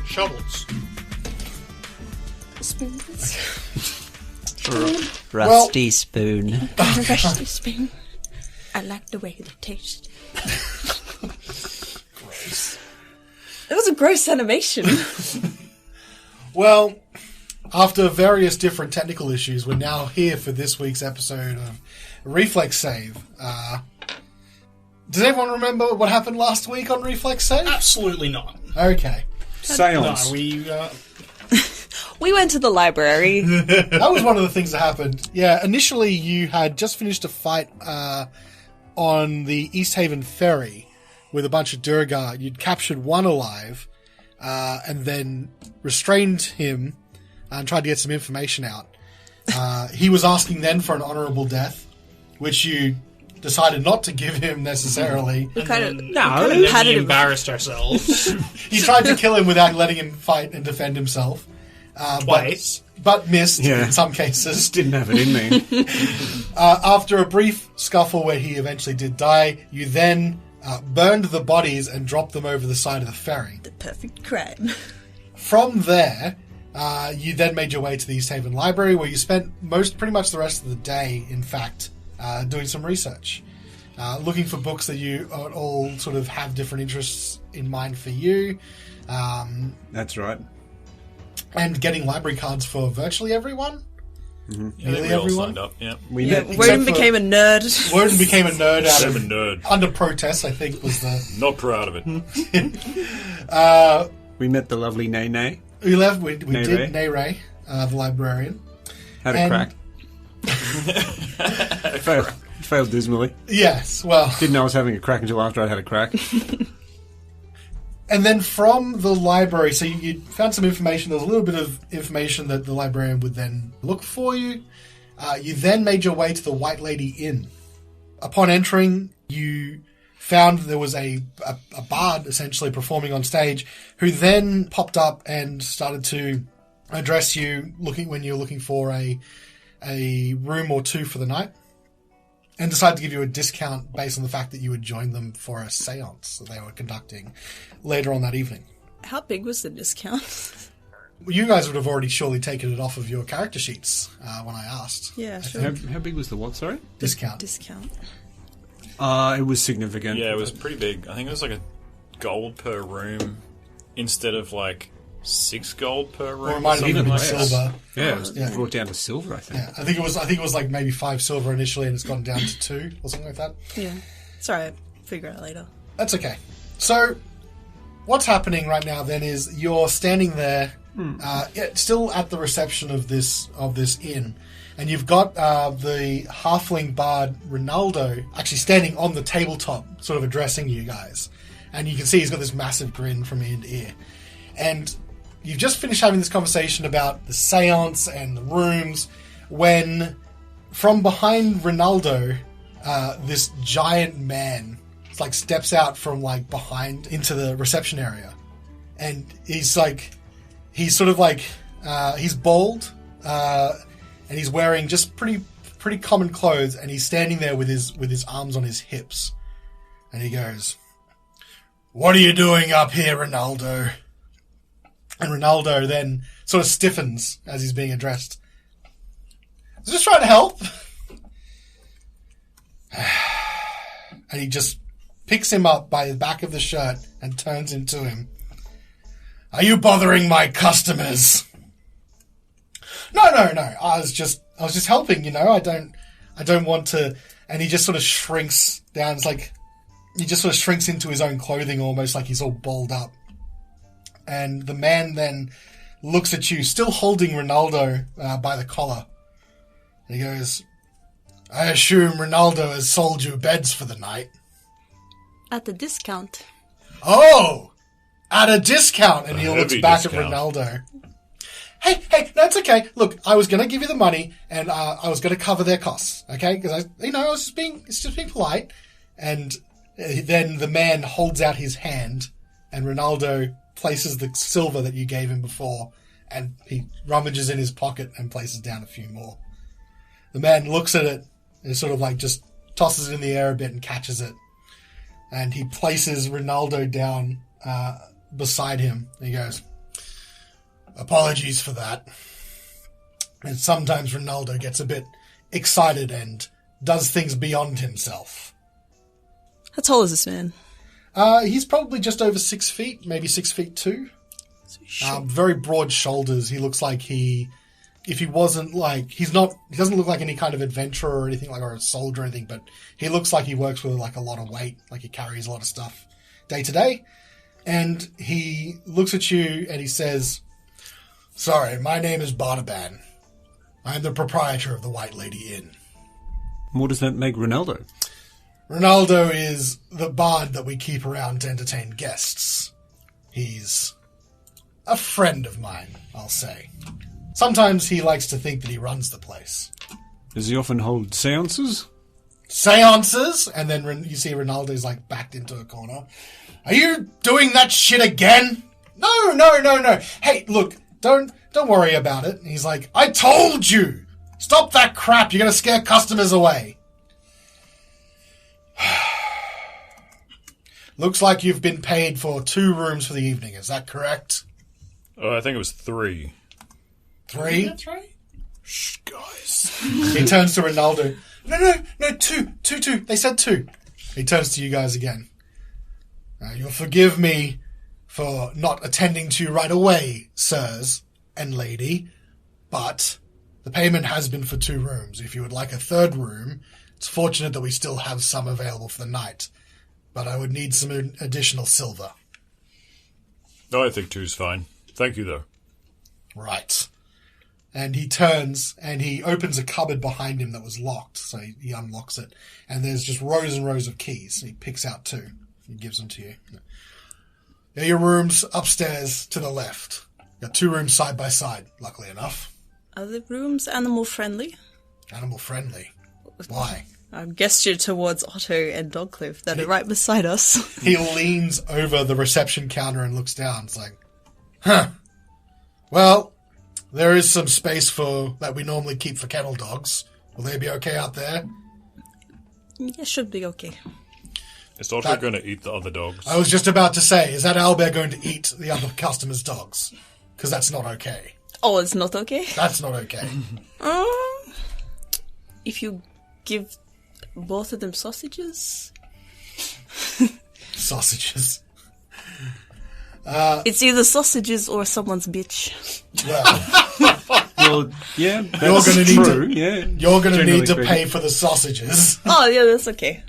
Shovels. Spoons. Rusty spoon. Rusty spoon. I like the way they taste. Gross. It was a gross animation. Well, after various different technical issues, we're now here for this week's episode of Reflex Save. Does everyone remember what happened last week on Reflex Save? Absolutely not. Okay. Seance. No, We went to the library. That was one of the things that happened. Yeah, initially you had just finished a fight on the East Haven ferry with a bunch of Durgar. You'd captured one alive and then restrained him and tried to get some information out. He was asking then for an honourable death, which you decided not to give him necessarily. We kind of we embarrassed ourselves. You tried to kill him without letting him fight and defend himself. Twice. But missed in some cases. Didn't have it in me. After a brief scuffle where he eventually did die, you then burned the bodies and dropped them over the side of the ferry. the perfect crime. From there, you then made your way to the East Haven Library, where you spent pretty much the rest of the day, in fact, doing some research. Looking for books that you all sort of have different interests in mind for you. That's right. And getting library cards for virtually everyone. Mm-hmm. Yeah, we all signed up, yeah. Woden became a nerd. Woden became a nerd out I'm of... a nerd. Under protest, I think, was the... Not proud of it. We met the lovely Nene. We left... We Nay did Ray. Nay Ray, the librarian. Had a And- crack. Failed dismally. Yes, well... Didn't know I was having a crack until after I'd had a crack. And then from the library, so you found some information. There was a little bit of information that the librarian would then look for you. You then made your way to the White Lady Inn. Upon entering, you found there was a bard, essentially, performing on stage, who then popped up and started to address you when you were looking for a room or two for the night, and decided to give you a discount based on the fact that you had joined them for a séance that they were conducting later on that evening. How big was the discount? You guys would have already surely taken it off of your character sheets when I asked. Yeah, I sure. think. How big was the what, sorry? Discount. Discount. It was significant. Yeah, it was pretty big. I think it was like a gold per room instead of like 6 gold per room. Or it might have even been something like that. silver. Yeah, it was Yeah. brought down to silver, I think. Yeah, I think it was like maybe 5 silver initially, and it's gone down to 2 or something like that. Yeah. It's alright. Figure it out later. That's okay. So, what's happening right now then is you're standing there, still at the reception of this inn, and you've got the halfling bard Ronaldo actually standing on the tabletop, sort of addressing you guys, and you can see he's got this massive grin from ear to ear, and you've just finished having this conversation about the seance and the rooms when, from behind Ronaldo, this giant man steps out from behind into the reception area, and he's bald, and he's wearing just pretty common clothes, and he's standing there with his arms on his hips, and he goes, "What are you doing up here, Ronaldo?" And Ronaldo then sort of stiffens as he's being addressed. "I was just trying to help." And he just picks him up by the back of the shirt and turns him to him. "Are you bothering my customers?" No. I was just helping, I don't want to. And he just sort of shrinks down. It's like he just sort of shrinks into his own clothing, almost like he's all balled up. And the man then looks at you, still holding Ronaldo by the collar. And he goes, "I assume Ronaldo has sold you beds for the night." At the discount. "Oh! At a discount!" And he A looks heavy back discount. at Ronaldo. Hey, no, it's okay. Look, I was going to give you the money, and I was going to cover their costs, okay? Because it's just being polite. And then the man holds out his hand, and Ronaldo places the silver that you gave him before, and he rummages in his pocket and places down a few more. The man looks at it and sort of just tosses it in the air a bit and catches it. And he places Ronaldo down beside him. And he goes, apologies for that. And sometimes Ronaldo gets a bit excited and does things beyond himself. How tall is this man? He's probably just over 6 feet, maybe 6'2". Very broad shoulders. He looks like he doesn't look like any kind of adventurer or anything or a soldier or anything, but he looks like he works with like a lot of weight, like he carries a lot of stuff day to day. And he looks at you and he says, sorry, my name is Bardaban. I'm the proprietor of the White Lady Inn. What does that make Ronaldo? Ronaldo is the bard that we keep around to entertain guests. He's a friend of mine, I'll say. Sometimes he likes to think that he runs the place. Does he often hold seances? Seances? And then you see Ronaldo's like backed into a corner. Are you doing that shit again? No. Hey, look, don't worry about it. And he's like, I told you! Stop that crap, you're going to scare customers away. Looks like you've been paid for 2 rooms for the evening, is that correct? I think it was 3. 3? That's right. Shh, guys. He turns to Ronaldo. No, 2. They said 2. He turns to you guys again. You'll forgive me for not attending to you right away, sirs and lady, but the payment has been for 2 rooms. If you would like a 3rd room, it's fortunate that we still have some available for the night, but I would need some additional silver. No, I think 2's fine. Thank you, though. Right. And he turns and he opens a cupboard behind him that was locked, so he unlocks it, and there's just rows and rows of keys. He picks out 2. He gives them to you. They're your rooms upstairs to the left. Got 2 rooms side by side, luckily enough. Are the rooms animal friendly? Animal friendly. Why? I gesture towards Otto and Dogcliff that are right beside us. He leans over the reception counter and looks down. It's like, huh. Well, there is some space that we normally keep for kennel dogs. Will they be okay out there? Yeah, should be okay. Is Otto going to eat the other dogs? I was just about to say, is that owlbear going to eat the other customers' dogs? Because that's not okay. Oh, it's not okay? That's not okay. If you give both of them sausages? Sausages. It's either sausages or someone's bitch. Well, yeah, You're that's going to need true. to. Yeah, You're going to generally need to speaking. pay for the sausages. Oh, yeah, that's okay.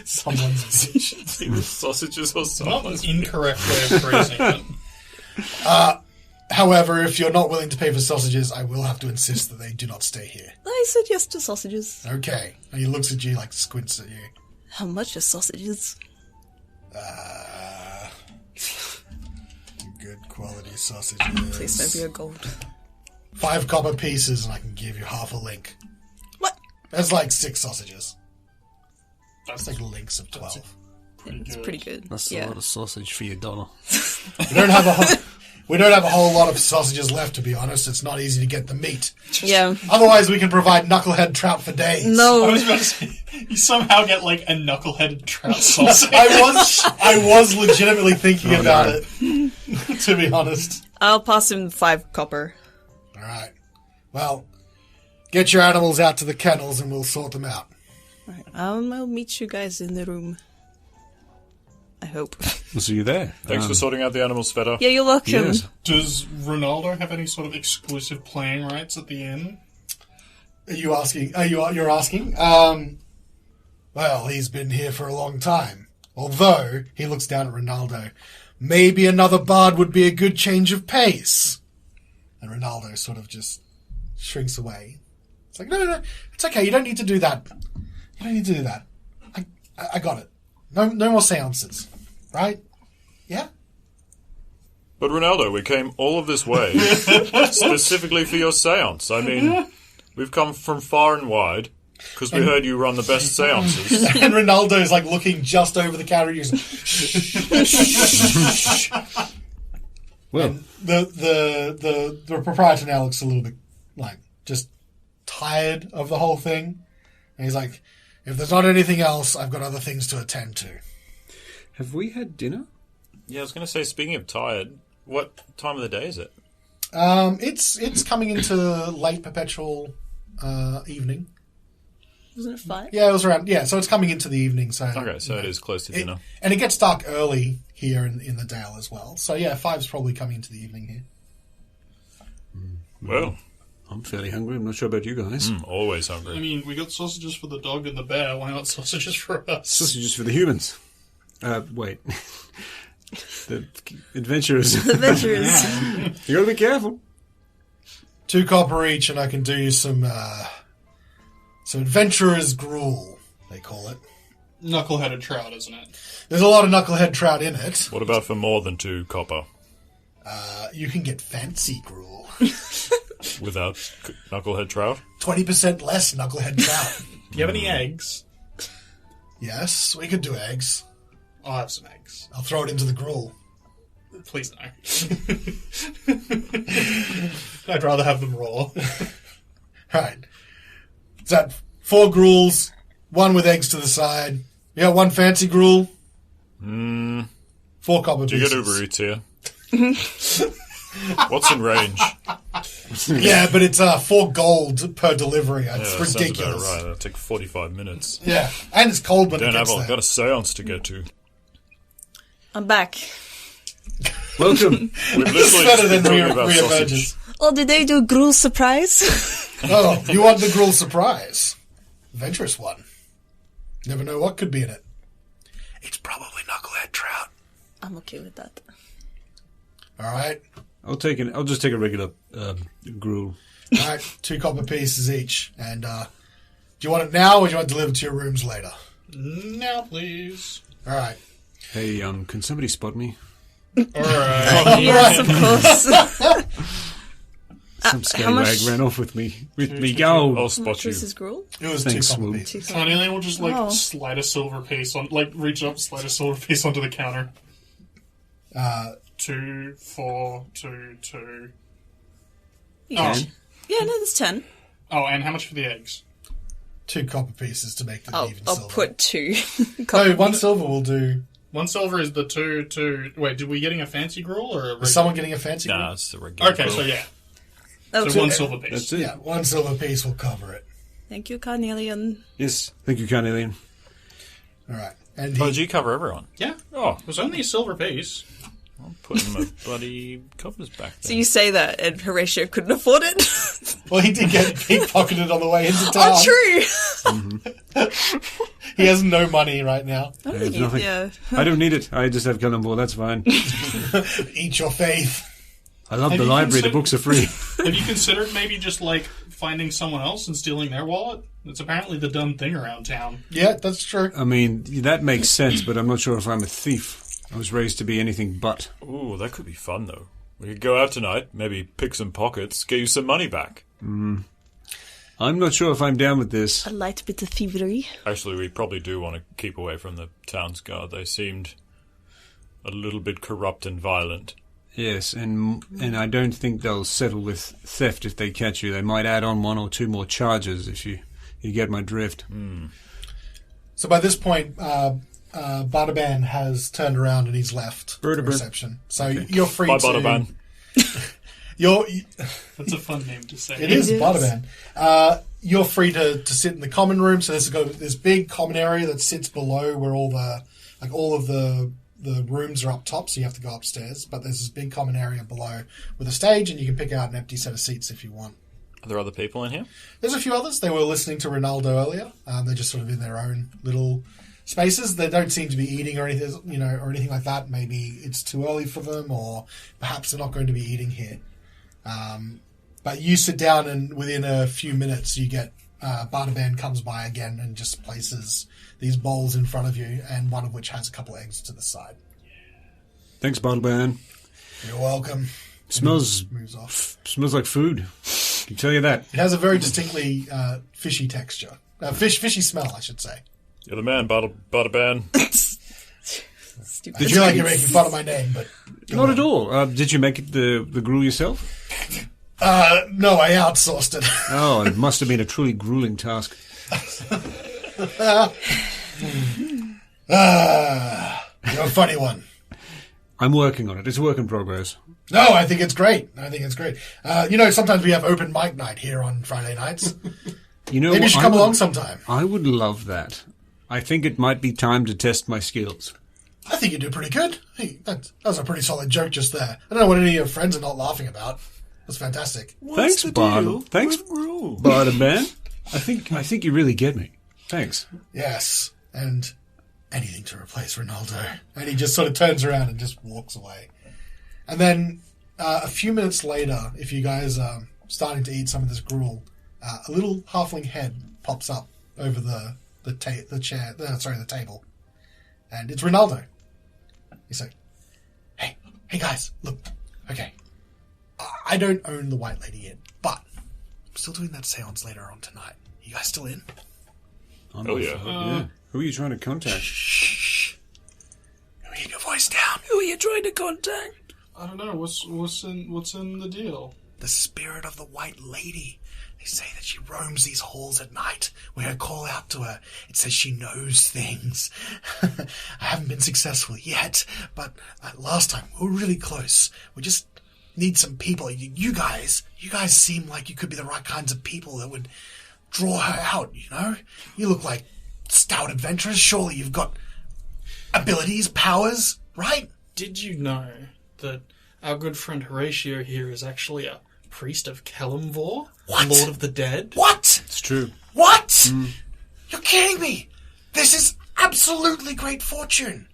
Someone's bitch. Either sausages or Not someone's. an incorrect way of phrasing it. However, if you're not willing to pay for sausages, I will have to insist that they do not stay here. I said yes to sausages. Okay. And he looks at you, like squints at you. How much are sausages? Good quality sausages. Please don't be a gold. 5 copper pieces, and I can give you half a link. What? That's like 6 sausages. That's That's like links of 12. It's pretty good. That's yeah. a lot of sausage for your $1. We don't have a whole lot of sausages left, to be honest. It's not easy to get the meat. Yeah. Otherwise, we can provide knucklehead trout for days. I No. was about to say, you somehow get like a knuckleheaded trout sausage. I was legitimately thinking about it, to be honest. I'll pass him 5 copper. All right. Well, get your animals out to the kennels and we'll sort them out. Alright, I'll meet you guys in the room. I hope. We'll see you there. Thanks for sorting out the animals, Feta. Yeah, you're welcome. Yes. Does Ronaldo have any sort of exclusive playing rights at the inn? Are you asking? You're asking? Well, he's been here for a long time. Although, he looks down at Ronaldo, maybe another bard would be a good change of pace. And Ronaldo sort of just shrinks away. It's like, no, it's okay, you don't need to do that. You don't need to do that. I got it. No more seances. Right? Yeah? But Ronaldo, we came all of this way specifically for your seance. I mean, we've come from far and wide because we heard you run the best seances. And Ronaldo's like looking just over the counter. He's Well, the proprietor now looks a little bit like just tired of the whole thing. And he's like, if there's not anything else, I've got other things to attend to. have we had dinner? Yeah, I was going to say, speaking of tired, what time of the day is it? It's coming into late perpetual evening. Wasn't it 5? Yeah, it was around. Yeah, so it's coming into the evening. So Okay, so it is close to dinner. and it gets dark early here in the Dale as well. So yeah, 5's probably coming into the evening here. Well, I'm fairly hungry. I'm not sure about you guys. always hungry. I mean, we got sausages for the dog and the bear. Why not sausages for us? Sausages for the humans. Wait. The adventurers. Adventurers. You gotta be careful. 2 copper each, and I can do you some adventurer's gruel, they call it. Knuckle-headed trout, isn't it? There's a lot of knucklehead trout in it. What about for more than 2 copper? You can get fancy gruel. Without knucklehead trout? 20% less knucklehead trout. Do you have any eggs? Yes, we could do eggs. I'll have some eggs. I'll throw it into the gruel. Please no. I'd rather have them raw. Right. Is that 4 gruels, 1 with eggs to the side? You got 1 fancy gruel? 4 copper Do you pieces. get Uber Eats here? What's in range? Yeah, but it's 4 gold per delivery. It's That ridiculous. sounds about right. That'll take 45 minutes. Yeah, and it's cold when it Don't have gets I've there. got a seance to get to. I'm back. Welcome. We've literally Better been than talking about sausage. reemerges. Oh, did they do gruel surprise? Oh, you want the gruel surprise? Adventurous one. Never know what could be in it. It's probably knucklehead trout. I'm okay with that. All right. I'll just take a regular gruel. All right, 2 copper pieces each. And do you want it now or do you want it delivered to your rooms later? Now, please. All right. Hey, can somebody spot me? Alright. Yes, of course. Some scallywag much- ran off with me gold. I'll How spot much you. was his gruel? It was Thanks, 2 copper Swoop. pieces. Connie will just, Oh. slide a silver piece on, reach up, slide a silver piece onto the counter. 2, 4, 2, 2. Yeah. Oh. Yeah, no, there's 10. Oh, and how much for the eggs? 2 copper pieces to make the even I'll silver. put 2. No, 1 silver will do. 1 silver is the 2. Wait, did we getting a fancy gruel or a regular? Is someone getting a fancy Nah, gruel? it's the regular. Okay, grill. so yeah. Oh, So two. 1 silver piece. That's it. Yeah, 1 silver piece will cover it. Thank you, Carnelian. Yes. Thank you, Carnelian. All right. And Oh, he, did you cover everyone? Yeah. Oh, It was only a silver piece. I'm putting my bloody covers back So there. you say that, and Horatio couldn't afford it? well, he did get pickpocketed on the way into town. Oh, true! He has no money right now. I have think you- nothing. yeah. I don't need it. I just have Cannonball. That's fine. Eat your faith. I love Have the you library. The considered- books are free. Have you considered maybe just finding someone else and stealing their wallet? It's apparently the done thing around town. Yeah, that's true. I mean, that makes sense, but I'm not sure if I'm a thief. I was raised to be anything but. Ooh, that could be fun, though. We could go out tonight, maybe pick some pockets, get you some money back. I'm not sure if I'm down with this. A light bit of thievery. Actually, we probably do want to keep away from the town's guard. They seemed a little bit corrupt and violent. Yes, and I don't think they'll settle with theft if they catch you. They might add on 1 or 2 more charges if you get my drift. So by this point, Bardaban has turned around and he's left the Bardaban. reception. So you're free Bye, to... Butterban. That's a fun name to say. It is is. Bardaban. You're free to sit in the common room. So there's this big common area that sits below where all of the rooms are up top, so you have to go upstairs. But there's this big common area below with a stage, and you can pick out an empty set of seats if you want. Are there other people in here? There's a few others. They were listening to Ronaldo earlier. They're just sort of in their own little spaces. They don't seem to be eating or anything, or anything like that. Maybe it's too early for them, or perhaps they're not going to be eating here. But you sit down, and within a few minutes, you get Bardaban comes by again and just places these bowls in front of you, and one of which has a couple of eggs to the side. Thanks, Bottleban. You're welcome. Smells Moves off. smells like food. I can tell you that. It has a very distinctly fishy texture. Fishy smell, I should say. You're the man, Butterban. Stupid. I feel like you're making fun of my name, but... Not at all. Did you make the gruel yourself? No, I outsourced it. Oh, it must have been a truly grueling task. You're a funny one. I'm working on it. It's a work in progress. No, I think it's great. Sometimes we have open mic night here on Friday nights. You know, Maybe you should come along sometime. I would love that. I think it might be time to test my skills. I think you do pretty good. Hey, that was a pretty solid joke just there. I don't know what any of your friends are not laughing about. That's fantastic. Thanks, Bard. Thanks, Bard Man. I think you really get me. Thanks. Yes, and anything to replace Ronaldo. And he just sort of turns around and just walks away. And then a few minutes later, if you guys are starting to eat some of this gruel, a little halfling head pops up over the table, and it's Ronaldo. He's like, "Hey guys, look, okay, I don't own the White Lady Inn, but I'm still doing that séance later on tonight. You guys still in?" Oh yeah. Who are you trying to contact? Shh. Keep your voice down. Who are you trying to contact? I don't know. What's in the deal? The spirit of the White Lady. They say that she roams these halls at night. When I call out to her, it says she knows things. I haven't been successful yet, but last time we were really close. We just need some people. You guys seem like you could be the right kinds of people that would draw her out, you know? You look like stout adventurers. Surely you've got abilities, powers, right? Did you know that our good friend Horatio here is actually a priest of Kelemvor, What? Lord of the Dead? What? It's true. What? You're kidding me. This is absolutely great fortune.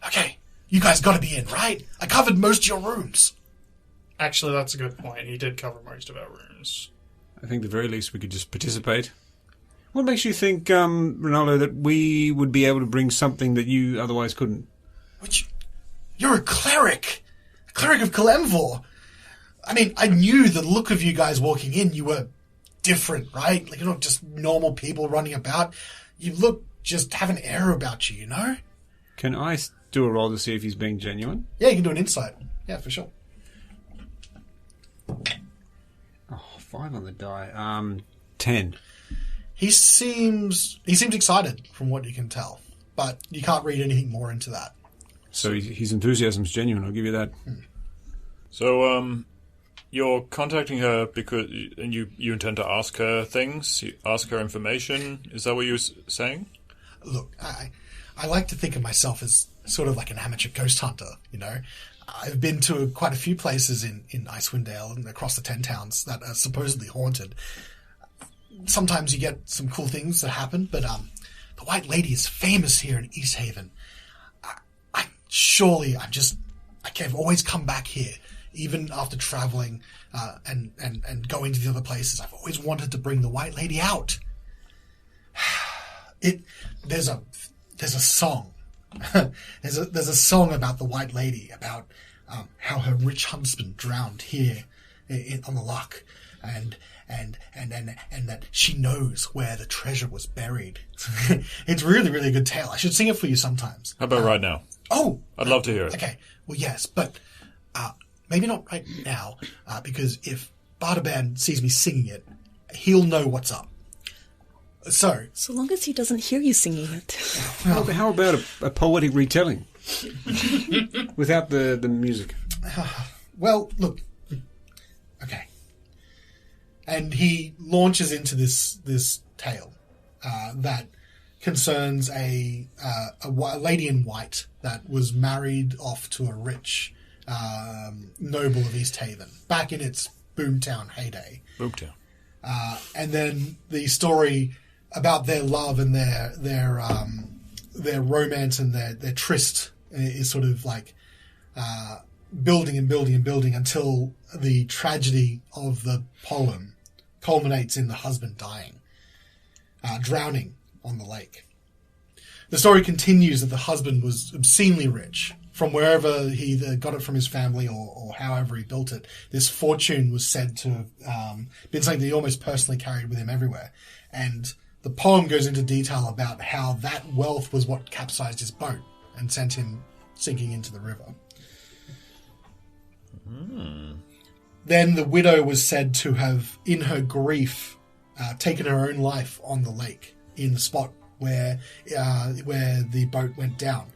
Okay, you guys gotta be in, right? I covered most of your rooms. Actually, that's a good point. He did cover most of our rooms. I think at the very least we could just participate. What makes you think, Ronaldo, that we would be able to bring something that you otherwise couldn't? You're a cleric. A cleric of Kelemvor. I mean, I knew the look of you guys walking in. You were different, right? Like, you're not just normal people running about. You just have an air about you, you know? Can I do a roll to see if he's being genuine? Yeah, you can do an insight. Yeah, for sure. Oh, 5 on the die. 10. He seems excited from what you can tell, but you can't read anything more into that. So his enthusiasm's genuine, I'll give you that. So, you're contacting her because you intend to ask her things, ask her information. Is that what you were saying? Look, I like to think of myself as sort of like an amateur ghost hunter, you know? I've been to quite a few places in Icewind Dale and across the 10 towns that are supposedly haunted. Sometimes you get some cool things that happen, but the White Lady is famous here in East Haven. I've always come back here, even after traveling and going to the other places. I've always wanted to bring the White Lady out. There's a song. there's a song about the White Lady, about how her rich husband drowned here on the loch, and that she knows where the treasure was buried. It's really, really a good tale. I should sing it for you sometimes. How about right now? Oh! I'd love to hear it. Okay. Well, yes, but maybe not right now, because if Bardaban sees me singing it, he'll know what's up. So long as he doesn't hear you singing it. How about a poetic retelling? Without the music. Well, look. Okay. And he launches into this tale that concerns a lady in white that was married off to a rich noble of East Haven back in its boomtown heyday. Boomtown. And then the story about their love and their romance and their tryst is sort of like building and building and building until the tragedy of the poem culminates in the husband dying, drowning on the lake. The story continues that the husband was obscenely rich. From wherever he either got it from his family or however he built it, this fortune was said to have been something that he almost personally carried with him everywhere. And the poem goes into detail about how that wealth was what capsized his boat and sent him sinking into the river. Then the widow was said to have, in her grief, taken her own life on the lake, in the spot where the boat went down.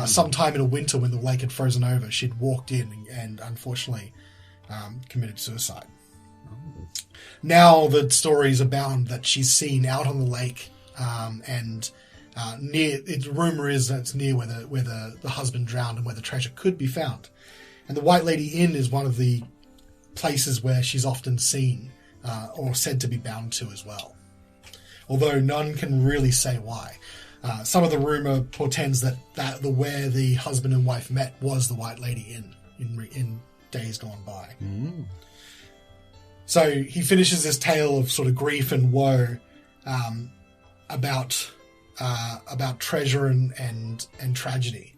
Sometime in the winter when the lake had frozen over, she'd walked in and unfortunately committed suicide. Now the stories abound that she's seen out on the lake, and near. Its rumor is that it's near where the husband drowned and where the treasure could be found. And the White Lady Inn is one of the places where she's often seen or said to be bound to as well. Although none can really say why. Some of the rumor portends that where the husband and wife met was the White Lady Inn in days gone by. So he finishes this tale of sort of grief and woe about treasure and tragedy.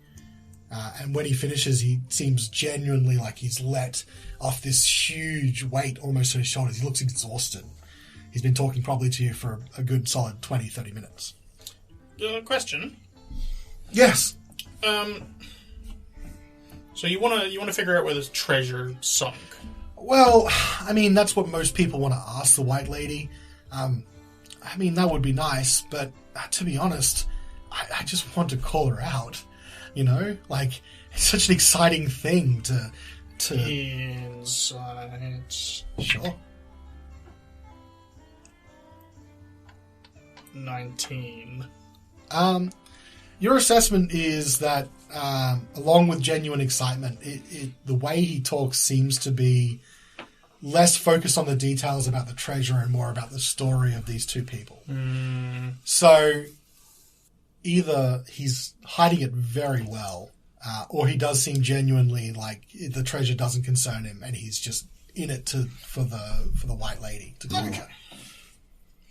And when he finishes, he seems genuinely like he's let off this huge weight almost on his shoulders. He looks exhausted. He's been talking probably to you for a good solid 20, 30 minutes. Question. Yes. So you want to figure out where this treasure sunk? Well, I mean, that's what most people want to ask the White Lady. I mean, that would be nice, but to be honest, I just want to call her out. You know, like, it's such an exciting thing to... Insight. Sure. 19. Your assessment is that, along with genuine excitement, the way he talks seems to be less focused on the details about the treasure and more about the story of these two people. So either he's hiding it very well, or he does seem genuinely like the treasure doesn't concern him, and he's just in it for the White Lady to conquer.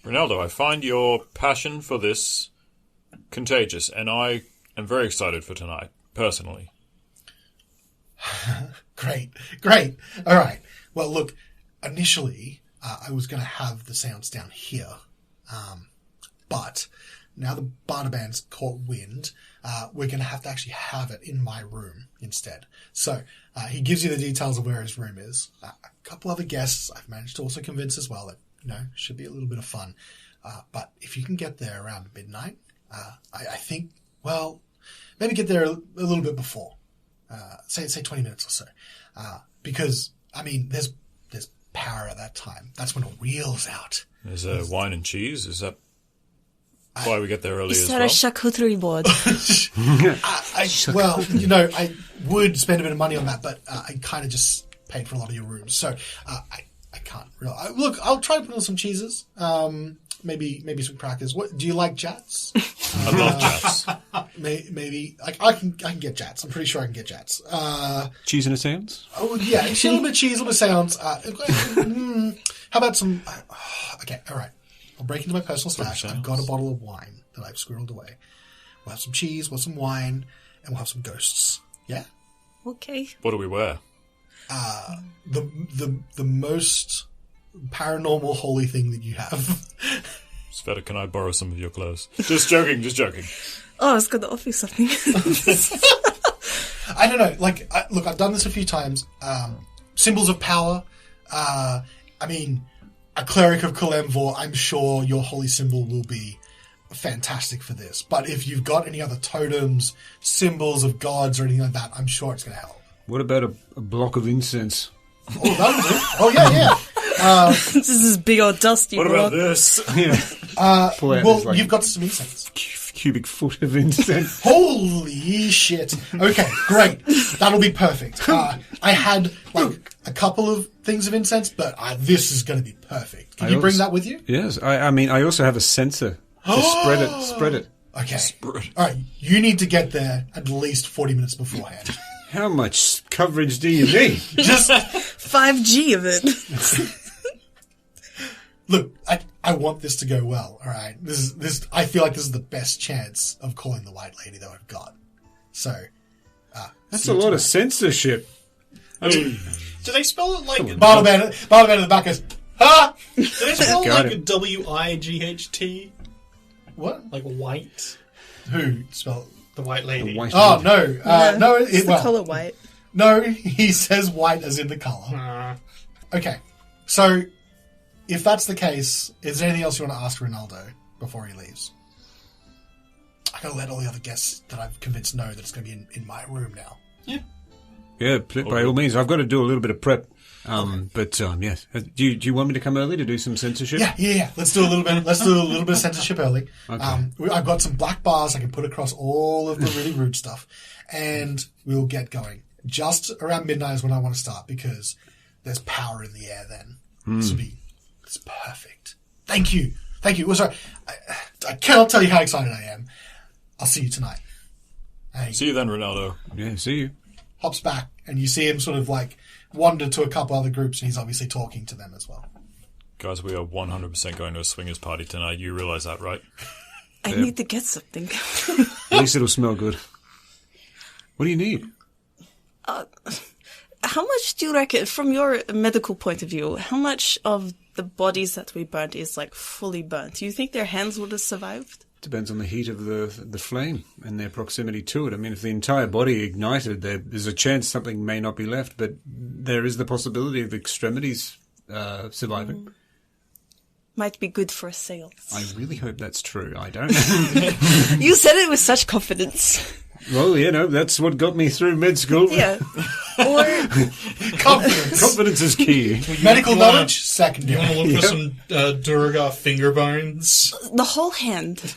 Ronaldo, I find your passion for this contagious, and I am very excited for tonight, personally. Great. All right. Well, look, initially, I was going to have the séance down here, but now the Barter Band's caught wind, we're going to have to actually have it in my room instead. So he gives you the details of where his room is. A couple other guests I've managed to also convince as well that, should be a little bit of fun. But if you can get there around midnight, I think, well, maybe get there a little bit before. Say 20 minutes or so. Because, I mean, there's power at that time. That's when Auril's out. There's wine and cheese? Is that why we get there early Is as that well? a charcuterie board? Well, I would spend a bit of money on that, but I kind of just paid for a lot of your rooms. So I can't really... Look, I'll try to put on some cheeses. Maybe some crackers. What do you like, Jats? I love jats. Maybe I can get Jats. I'm pretty sure I can get Jats. Cheese in a séance? Oh yeah, a little bit of cheese, a little bit of séance. How about some? Okay, all right. I'll break into my personal stash. I've got a bottle of wine that I've squirreled away. We'll have some cheese, we'll have some wine, and we'll have some ghosts. Yeah. Okay. What do we wear? The most paranormal holy thing that you have. Sveta, can I borrow some of your clothes? Just joking. Oh, I was going to offer you something. I don't know. Like, look, I've done this a few times. Symbols of power. I mean, a cleric of Kalemvor, I'm sure your holy symbol will be fantastic for this. But if you've got any other totems, symbols of gods or anything like that, I'm sure it's going to help. What about a block of incense? Oh, that'll do. Oh, yeah. This is big old dusty What block. about this? Yeah. Well, you've got some incense. Cubic foot of incense. Holy shit. Okay, great. That'll be perfect. I had, like, a couple of things of incense, but this is going to be perfect. Can you bring that with you? Yes. I mean, I also have a sensor to spread it. Okay. All right, you need to get there at least 40 minutes beforehand. How much coverage do you need? Just 5G of it. look. I want this to go well. All right. This. I feel like this is the best chance of calling the White Lady that I've got. So That's a lot of censorship. Do they spell it like... Bartleband at the back goes, ha! Do they spell it Got like it. WIGHT? What? Like white? Who spell? The White Lady. White Oh lady. no, It's the colour white. No, he says white as in the color. Okay, so if that's the case, is there anything else you want to ask Ronaldo before he leaves? I gotta let all the other guests that I've convinced know that it's gonna be in my room now. Yeah, by all means. I've got to do a little bit of prep. Yes. Do you want me to come early to do some censorship? Yeah. Let's do a little bit. Let's do a little bit of censorship early. Okay. I've got some black bars I can put across all of the really rude stuff, and we'll get going. Just around midnight is when I want to start because there's power in the air. Then it's perfect. Thank you. Well, sorry, I cannot tell you how excited I am. I'll see you tonight. Hey. See you then, Ronaldo. Yeah, see you. Hops back, and you see him sort of like wander to a couple other groups, and he's obviously talking to them as well. Guys, we are 100% going to a swingers party tonight. You realise that, right? I need to get something. At least it'll smell good. What do you need? How much do you reckon, from your medical point of view, how much of the bodies that we burnt is like fully burnt? Do you think their hands would have survived? Depends on the heat of the flame and their proximity to it. I mean, if the entire body ignited, there's a chance something may not be left, but there is the possibility of extremities surviving. Might be good for a seance. I really hope that's true. I don't know. You said it with such confidence. Well, that's what got me through med school. Yeah. Or Confidence. Confidence is key. Medical You wanna- knowledge, You secondary. want to look for some Durga finger bones? the whole hand.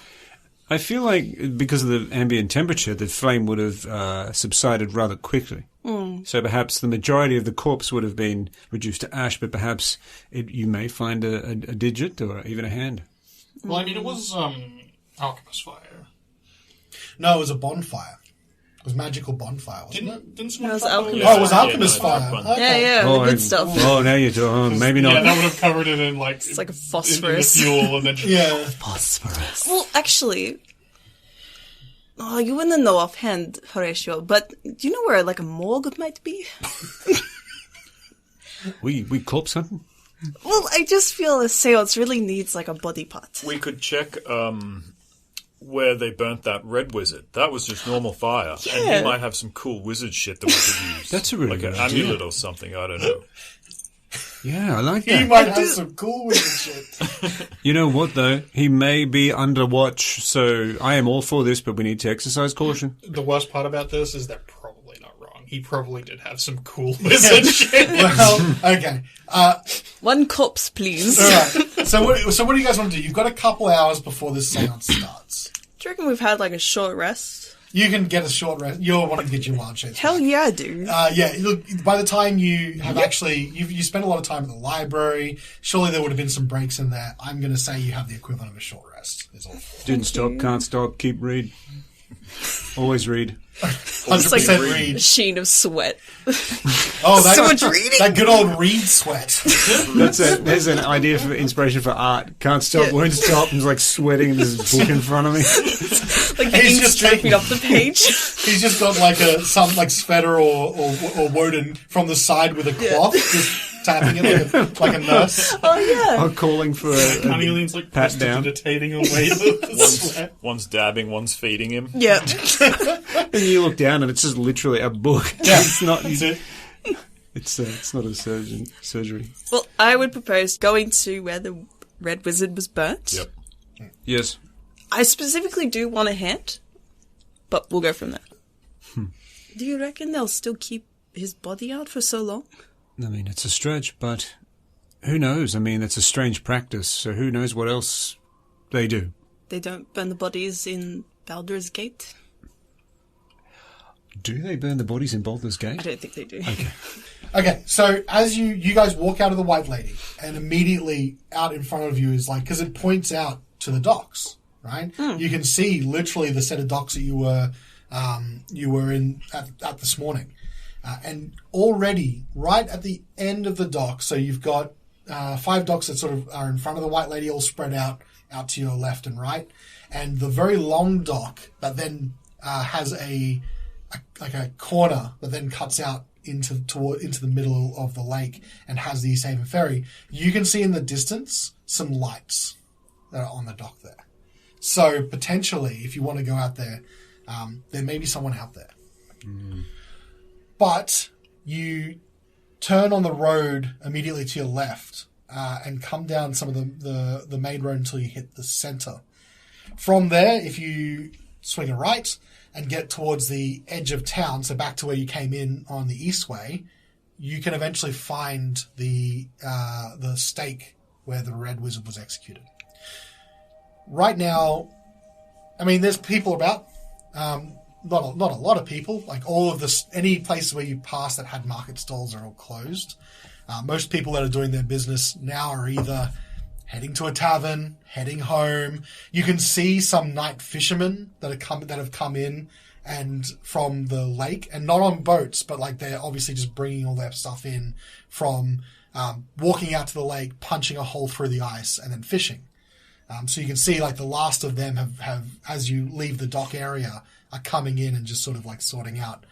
I feel like because of the ambient temperature, the flame would have subsided rather quickly. So perhaps the majority of the corpse would have been reduced to ash, but perhaps you may find a digit or even a hand. Well, I mean, it was alchemist fire. No, it was a bonfire. It was magical bonfire, wasn't it? Didn't someone No, it was talk about alchemist. Oh, it was Yeah, alchemist no, fire. dark one. Okay. Yeah, the good stuff. Oh, now you're talking. Maybe not. Yeah, that would have covered it in like It's like a in the phosphorus. fuel, and then just Yeah. Phosphorus. Well, actually, you wouldn't know offhand, Horatio, but do you know where like a morgue might be? We corpse hunting? Well, I just feel a seance really needs like a body part. We could check where they burnt that red wizard. That was just normal fire. And Yeah. he might have some cool wizard shit that we could use. That's a really like good an idea. amulet or something, I don't know. Yeah, I like He that. might have some cool weird shit. You know what, though? He may be under watch, so I am all for this, but we need to exercise caution. the worst part about this is they're probably not wrong. He probably did have some cool wizard shit. Well, okay. One corpse, please. All right. So what do you guys want to do? You've got a couple hours before this seance starts. Do you reckon we've had like a short rest? You can get a short rest. You're wanting to get your wild shapes. Hell yeah, I do. Yeah, look, by the time you have you spent a lot of time at the library, surely there would have been some breaks in there. I'm going to say you have the equivalent of a short rest. Is all. Didn't stop, can't stop, keep read. Always read. 100% A read. sheen of sweat. Oh, So much reading. That good old read sweat. There's an idea for inspiration for art. Can't stop, Yeah. won't stop. He's like sweating this book in front of me. Like the He's ink just dripping taking- off the page. He's just got like some like Sveta or Woden from the side with a cloth, just tapping it like a nurse. Oh yeah. I'm calling for a Carnelian's like pat down. prestidigitating away the sweat. One's dabbing, one's feeding him. Yeah. And you look down and it's just literally a book. Yeah, It's not. that's it. It's not a surgery. Well, I would propose going to where the red wizard was burnt. Yep. Yes. I specifically do want a hand, but we'll go from there. Do you reckon they'll still keep his body out for so long? I mean, it's a stretch, but who knows? I mean, it's a strange practice, so who knows what else they do. They don't burn the bodies in Baldur's Gate? Do they burn the bodies in Baldur's Gate? I don't think they do. Okay, so as you guys walk out of the White Lady, and immediately out in front of you is like, because it points out to the docks, right? You can see literally the set of docks that you were in at this morning, and already right at the end of the dock. So you've got 5 docks that sort of are in front of the White Lady, all spread out to your left and right, and the very long dock that then has a corner that then cuts out into the middle of the lake and has the East Haven ferry. You can see in the distance some lights that are on the dock there. So potentially, if you want to go out there, there may be someone out there. But you turn on the road immediately to your left and come down some of the main road until you hit the center. From there, if you swing a right, and get towards the edge of town, so back to where you came in on the east way, you can eventually find the stake where the Red Wizard was executed. Right now, I mean, there's people about. Not a lot of people. Like all of this, any places where you pass that had market stalls are all closed. Most people that are doing their business now are either heading to a tavern, heading home. You can see some night fishermen that have come in and from the lake, and not on boats, but like they're obviously just bringing all their stuff in from walking out to the lake, punching a hole through the ice, and then fishing. So you can see like the last of them have as you leave the dock area, are coming in and just sort of like sorting out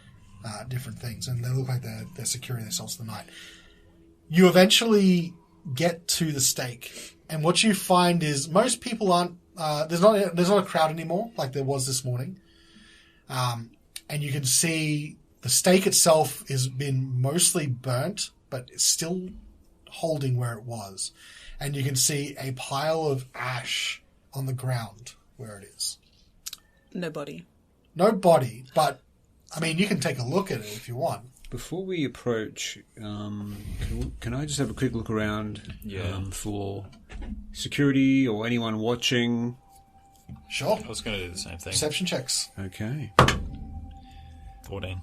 different things, and they look like they're securing themselves for the night. You eventually get to the stake, and what you find is most people aren't. There's not a crowd anymore like there was this morning, and you can see the stake itself has been mostly burnt, but it's still holding where it was, and you can see a pile of ash on the ground where it is. Nobody. No body, but, I mean, you can take a look at it if you want. Before we approach, can I just have a quick look around for security or anyone watching? Sure. I was going to do the same thing. Perception checks. Okay. 14.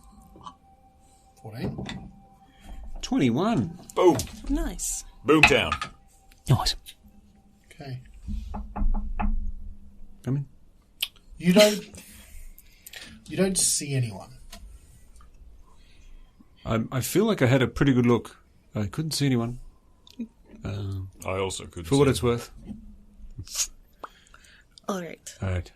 21. Boom. Nice. Boomtown. Nice. Okay. Come in. You don't see anyone. I feel like I had a pretty good look. I couldn't see anyone. I also could For what it's worth. All right. All right.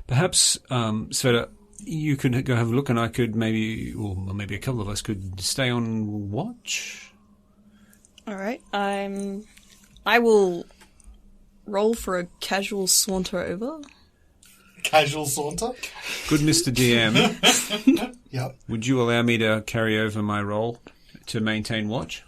Perhaps, Sveta, you could go have a look, and I could maybe a couple of us could stay on watch. All right. I will roll for a casual saunter over. Casual saunter? Good Mr. DM. Yep. Would you allow me to carry over my role to maintain watch?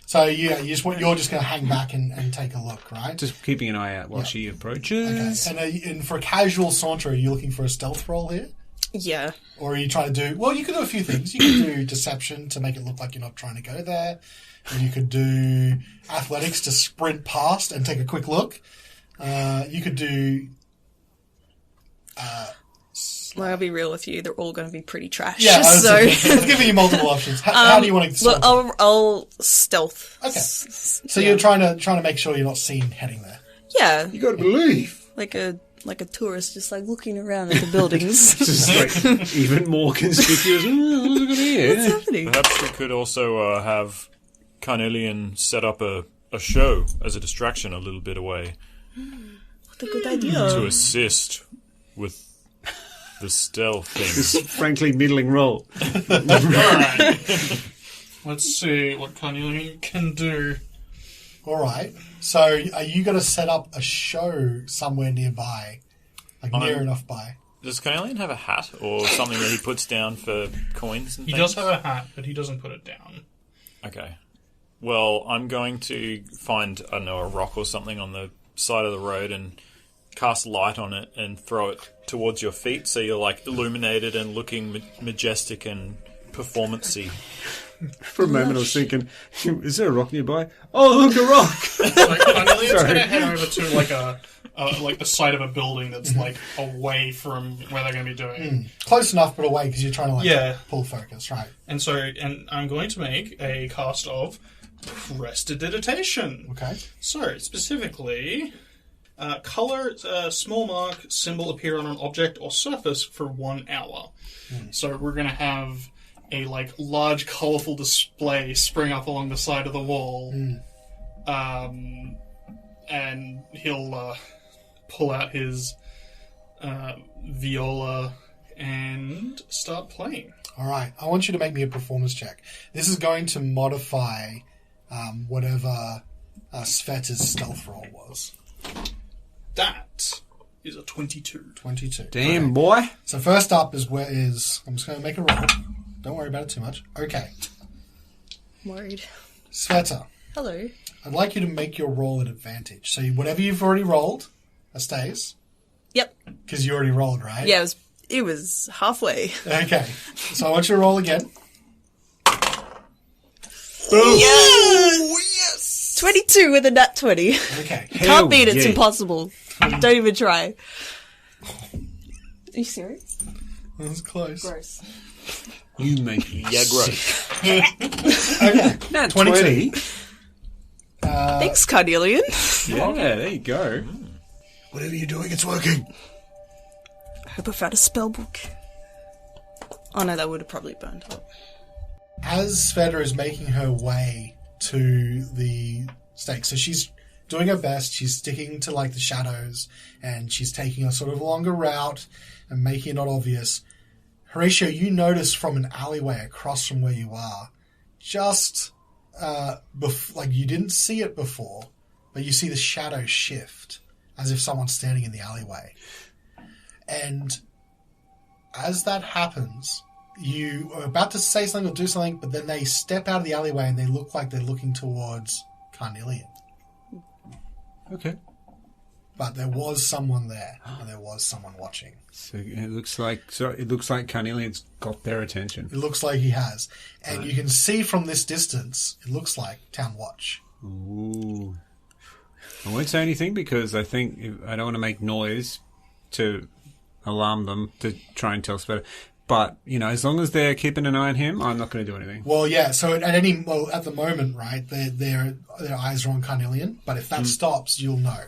So, yeah, you're just going to hang back and take a look, right? Just keeping an eye out while she approaches. Okay. And for a casual saunter, are you looking for a stealth roll here? Yeah. Or are you trying to do... Well, you could do a few things. You could do deception to make it look like you're not trying to go there. Or you could do athletics to sprint past and take a quick look. You could do... Well, I'll be real with you. They're all going to be pretty trash. Yeah, so I was giving you multiple options. How do you want to... Well, I'll stealth. Okay. So you're trying to make sure you're not seen heading there. Yeah. You got to believe. Like a tourist, just like looking around at the buildings. Just like even more conspicuous. Look at here. What's happening? Perhaps we could also have Carnelian set up a show as a distraction a little bit away. What a good idea. To assist with the stealth thing. This frankly middling role. Alright. Let's see what Carnelian can do. All right. So are you going to set up a show somewhere nearby? Like near enough by? Does Carnelian have a hat or something that he puts down for coins and He things? does have a hat, but he doesn't put it down. Okay. Well, I'm going to find, I don't know, a rock or something on the side of the road and cast light on it and throw it towards your feet so you're like illuminated and looking majestic and performance-y. For a moment I was thinking, is there a rock nearby? Oh, look, a rock! Like, Carnelian's going to head over to like the side of a building that's like away from where they're going to be doing. Close enough, but away because you're trying to pull focus, right? And I'm going to make a cast of Prestidigitation. Okay. So specifically, color small mark symbol appear on an object or surface for 1 hour. So we're going to have a large colourful display spring up along the side of the wall, and he'll pull out his viola and start playing. All right. I want you to make me a performance check. This is going to modify whatever Sveta's stealth roll was. That is a 22. 22. Damn, Okay. boy. So first up is I'm just going to make a roll. Don't worry about it too much. Okay. I'm worried. Sveta, Hello. I'd like you to make your roll at advantage. So whatever you've already rolled, that stays. Yep. Because you already rolled, right? Yeah, it was It was halfway. Okay. So I want you to roll again. Yes! 22 with a nat 20. Okay. Can't beat it. It's yeah. impossible. Don't even try. Are you serious? That was close. Gross. You make it. Yeah, gross. Okay. Nat 22. 20. Thanks, Carnelian. Yeah, there you go. Whatever you're doing, it's working. I hope I found a spell book. Oh no, that would have probably burned up. As Sveta is making her way to the stake, so she's doing her best, she's sticking to like the shadows, and she's taking a sort of longer route and making it not obvious. Horatio, you notice from an alleyway across from where you are, just like you didn't see it before, but you see the shadow shift as if someone's standing in the alleyway. And as that happens, you are about to say something or do something, but then they step out of the alleyway and they look like they're looking towards Carnelian. Okay. But there was someone there, and there was someone watching. So it looks like Carnelian's got their attention. It looks like he has. And you can see from this distance, it looks like Town Watch. Ooh. I won't say anything because I think I don't want to make noise to alarm them to try and tell Sveta. But, as long as they're keeping an eye on him, I'm not going to do anything. Well, yeah, so at the moment, right, their eyes are on Carnelian, but if that stops, you'll know.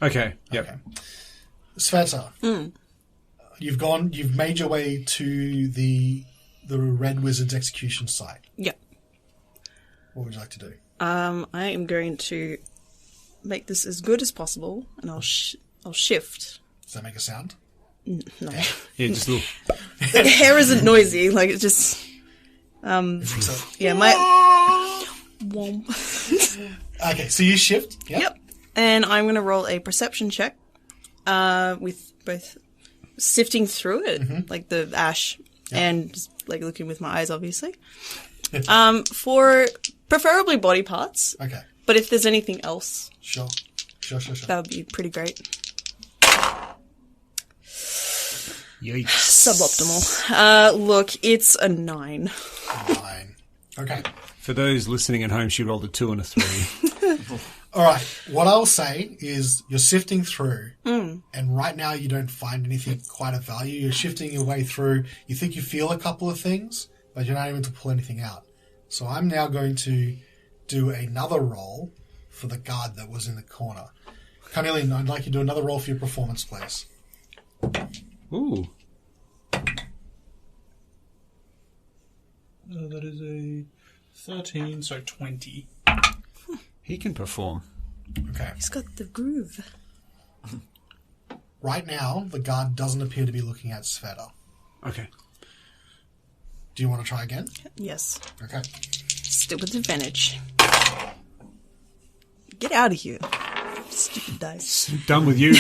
Okay, yep. Okay. Sveta, you've made your way to the Red Wizard's execution site. Yeah. What would you like to do? I am going to make this as good as possible, and I'll shift. Does that make a sound? No. Yeah, just look. The hair isn't noisy, like it just... yeah, my... Okay, so you shift. Yeah? Yep. And I'm going to roll a perception check with both sifting through it, like the ash, and just, like looking with my eyes, obviously. For preferably body parts. Okay. But if there's anything else, Sure. that would be pretty great. Yikes. Suboptimal. Look, it's a 9. 9. Okay. For those listening at home, she rolled a 2 and a 3. All right. What I'll say is you're sifting through, and right now you don't find anything quite of value. You're shifting your way through. You think you feel a couple of things, but you're not able to pull anything out. So I'm now going to do another roll for the guard that was in the corner. Carnelian, I'd like you to do another roll for your performance, please. Ooh. That is a 13, so 20. He can perform. Okay. He's got the groove. Right now, the guard doesn't appear to be looking at Sveta. Okay. Do you want to try again? Yes. Okay. Still with advantage. Get out of here. Stupid dice. Done with you.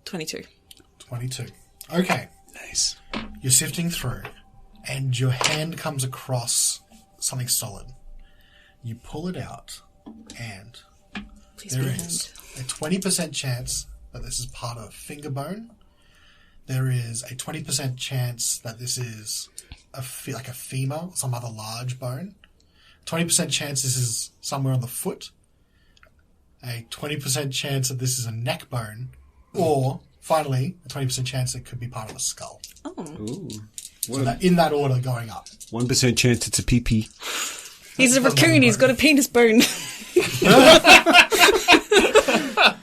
22. 22. Okay. Nice. You're sifting through, and your hand comes across something solid. You pull it out, and Please there be a is hand. a 20% chance that this is part of finger bone. There is a 20% chance that this is like a femur, some other large bone. 20% chance this is somewhere on the foot. A 20% chance that this is a neck bone. Or, finally, a 20% chance it could be part of a skull. Oh. Ooh. So that, in that order, going up. 1% chance it's a pee-pee. He's a raccoon. He's got a penis bone.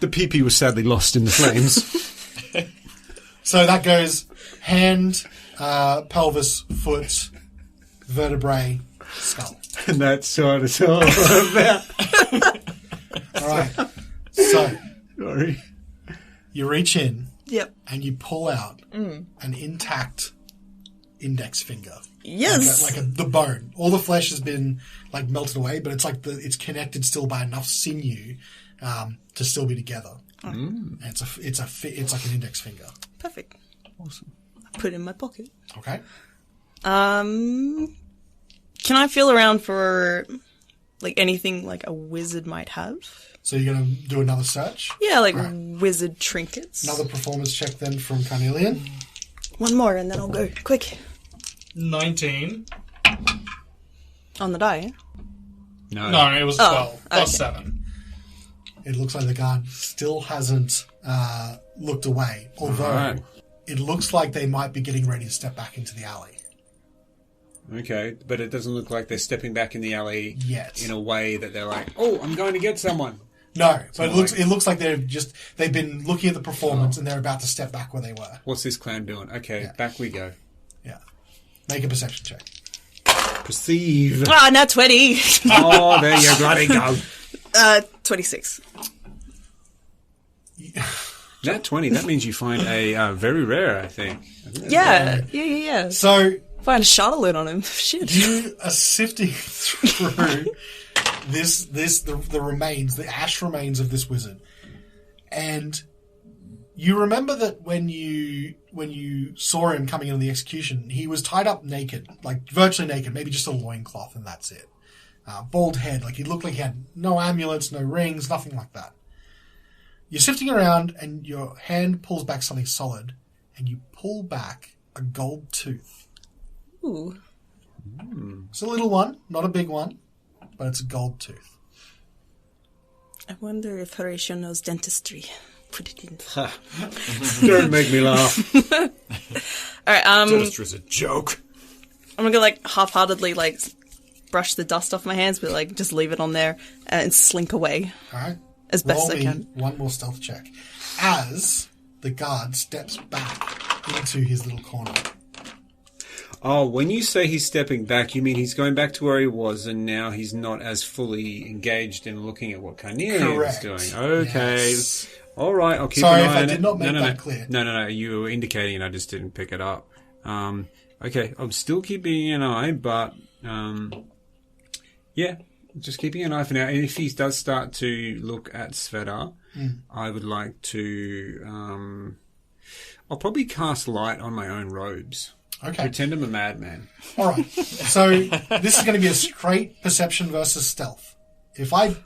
The pee-pee was sadly lost in the flames. So that goes hand, pelvis, foot, vertebrae, skull. And that's what it's all about. All right. So Sorry. you reach in Yep. and you pull out an intact index finger. Yes. Like the bone. All the flesh has been like melted away, but it's like it's connected still by enough sinew to still be together. And it's like an index finger. Perfect. Awesome. I put it in my pocket. Okay. Can I feel around for like anything like a wizard might have. So you're going to do another search? Yeah, like wizard trinkets. Another performance check then from Carnelian. One more and then I'll go. Quick. 19. On the die. No, it was 12. Plus okay. 7. It looks like the guard still hasn't looked away, although it looks like they might be getting ready to step back into the alley. Okay, but it doesn't look like they're stepping back in the alley Yet. in a way that they're like, oh, I'm going to get someone. No, but it looks like they've been looking at the performance and they're about to step back where they were. What's this clown doing? Okay, back we go. Yeah. Make a perception check. Perceive. Ah, not 20. Oh, there you bloody go. 26. That 20, that means you find a very rare, I think. Yeah. Yeah. So Find a Charlotte on him. Shit. you are sifting through the remains, the ash remains of this wizard, and you remember that when you saw him coming into the execution, he was tied up naked, like virtually naked, maybe just a loincloth, and that's it. Bald head, like he looked like he had no amulets, no rings, nothing like that. You're sifting around, and your hand pulls back something solid, and you pull back a gold tooth. Ooh. It's a little one, not a big one, but it's a gold tooth. I wonder if Horatio knows dentistry. Put it in. Don't make me laugh. Alright, Dentistry's a joke. I'm gonna like half-heartedly like brush the dust off my hands, but like just leave it on there and slink away Alright. as best Roll I me can. one more stealth check. As the guard steps back into his little corner. Oh, when you say he's stepping back, you mean he's going back to where he was and now he's not as fully engaged in looking at what Carnelian is doing. Okay. Yes. All right, I'll keep Sorry an if eye I on did it. not make that clear. No. You were indicating and I just didn't pick it up. Okay, I'm still keeping an eye, but yeah, just keeping an eye for now. And if he does start to look at Sveta, I would like to... I'll probably cast light on my own robes. Okay. Pretend I'm a madman. All right. So this is going to be a straight perception versus stealth. If I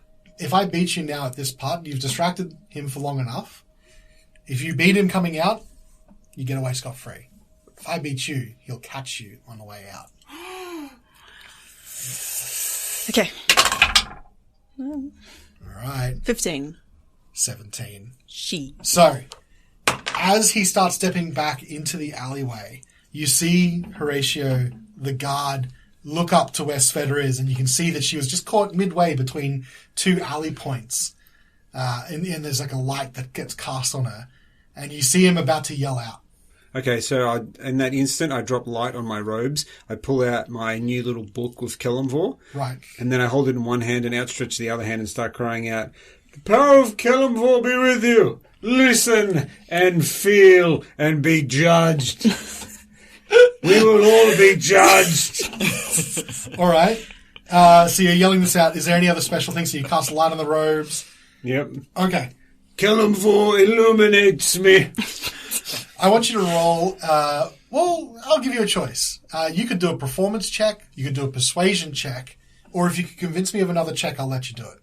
beat you now at this part, you've distracted him for long enough. If you beat him coming out, you get away scot-free. If I beat you, he'll catch you on the way out. Okay. All right. 15. 17. She. So, as he starts stepping back into the alleyway, you see Horatio, the guard, look up to where Sveta is, and you can see that she was just caught midway between two alley points. And there's like a light that gets cast on her. And you see him about to yell out. Okay, so in that instant, I drop light on my robes. I pull out my new little book with Kellamvor. Right. And then I hold it in one hand and outstretch the other hand and start crying out, "The power of Kellamvor be with you! Listen and feel and be judged. We will all be judged." All right. So you're yelling this out. Is there any other special things? So you cast light on the robes. Yep. Okay. Kellamvor illuminates me. I want you to roll. Well, I'll give you a choice. You could do a performance check. You could do a persuasion check. Or if you could convince me of another check, I'll let you do it.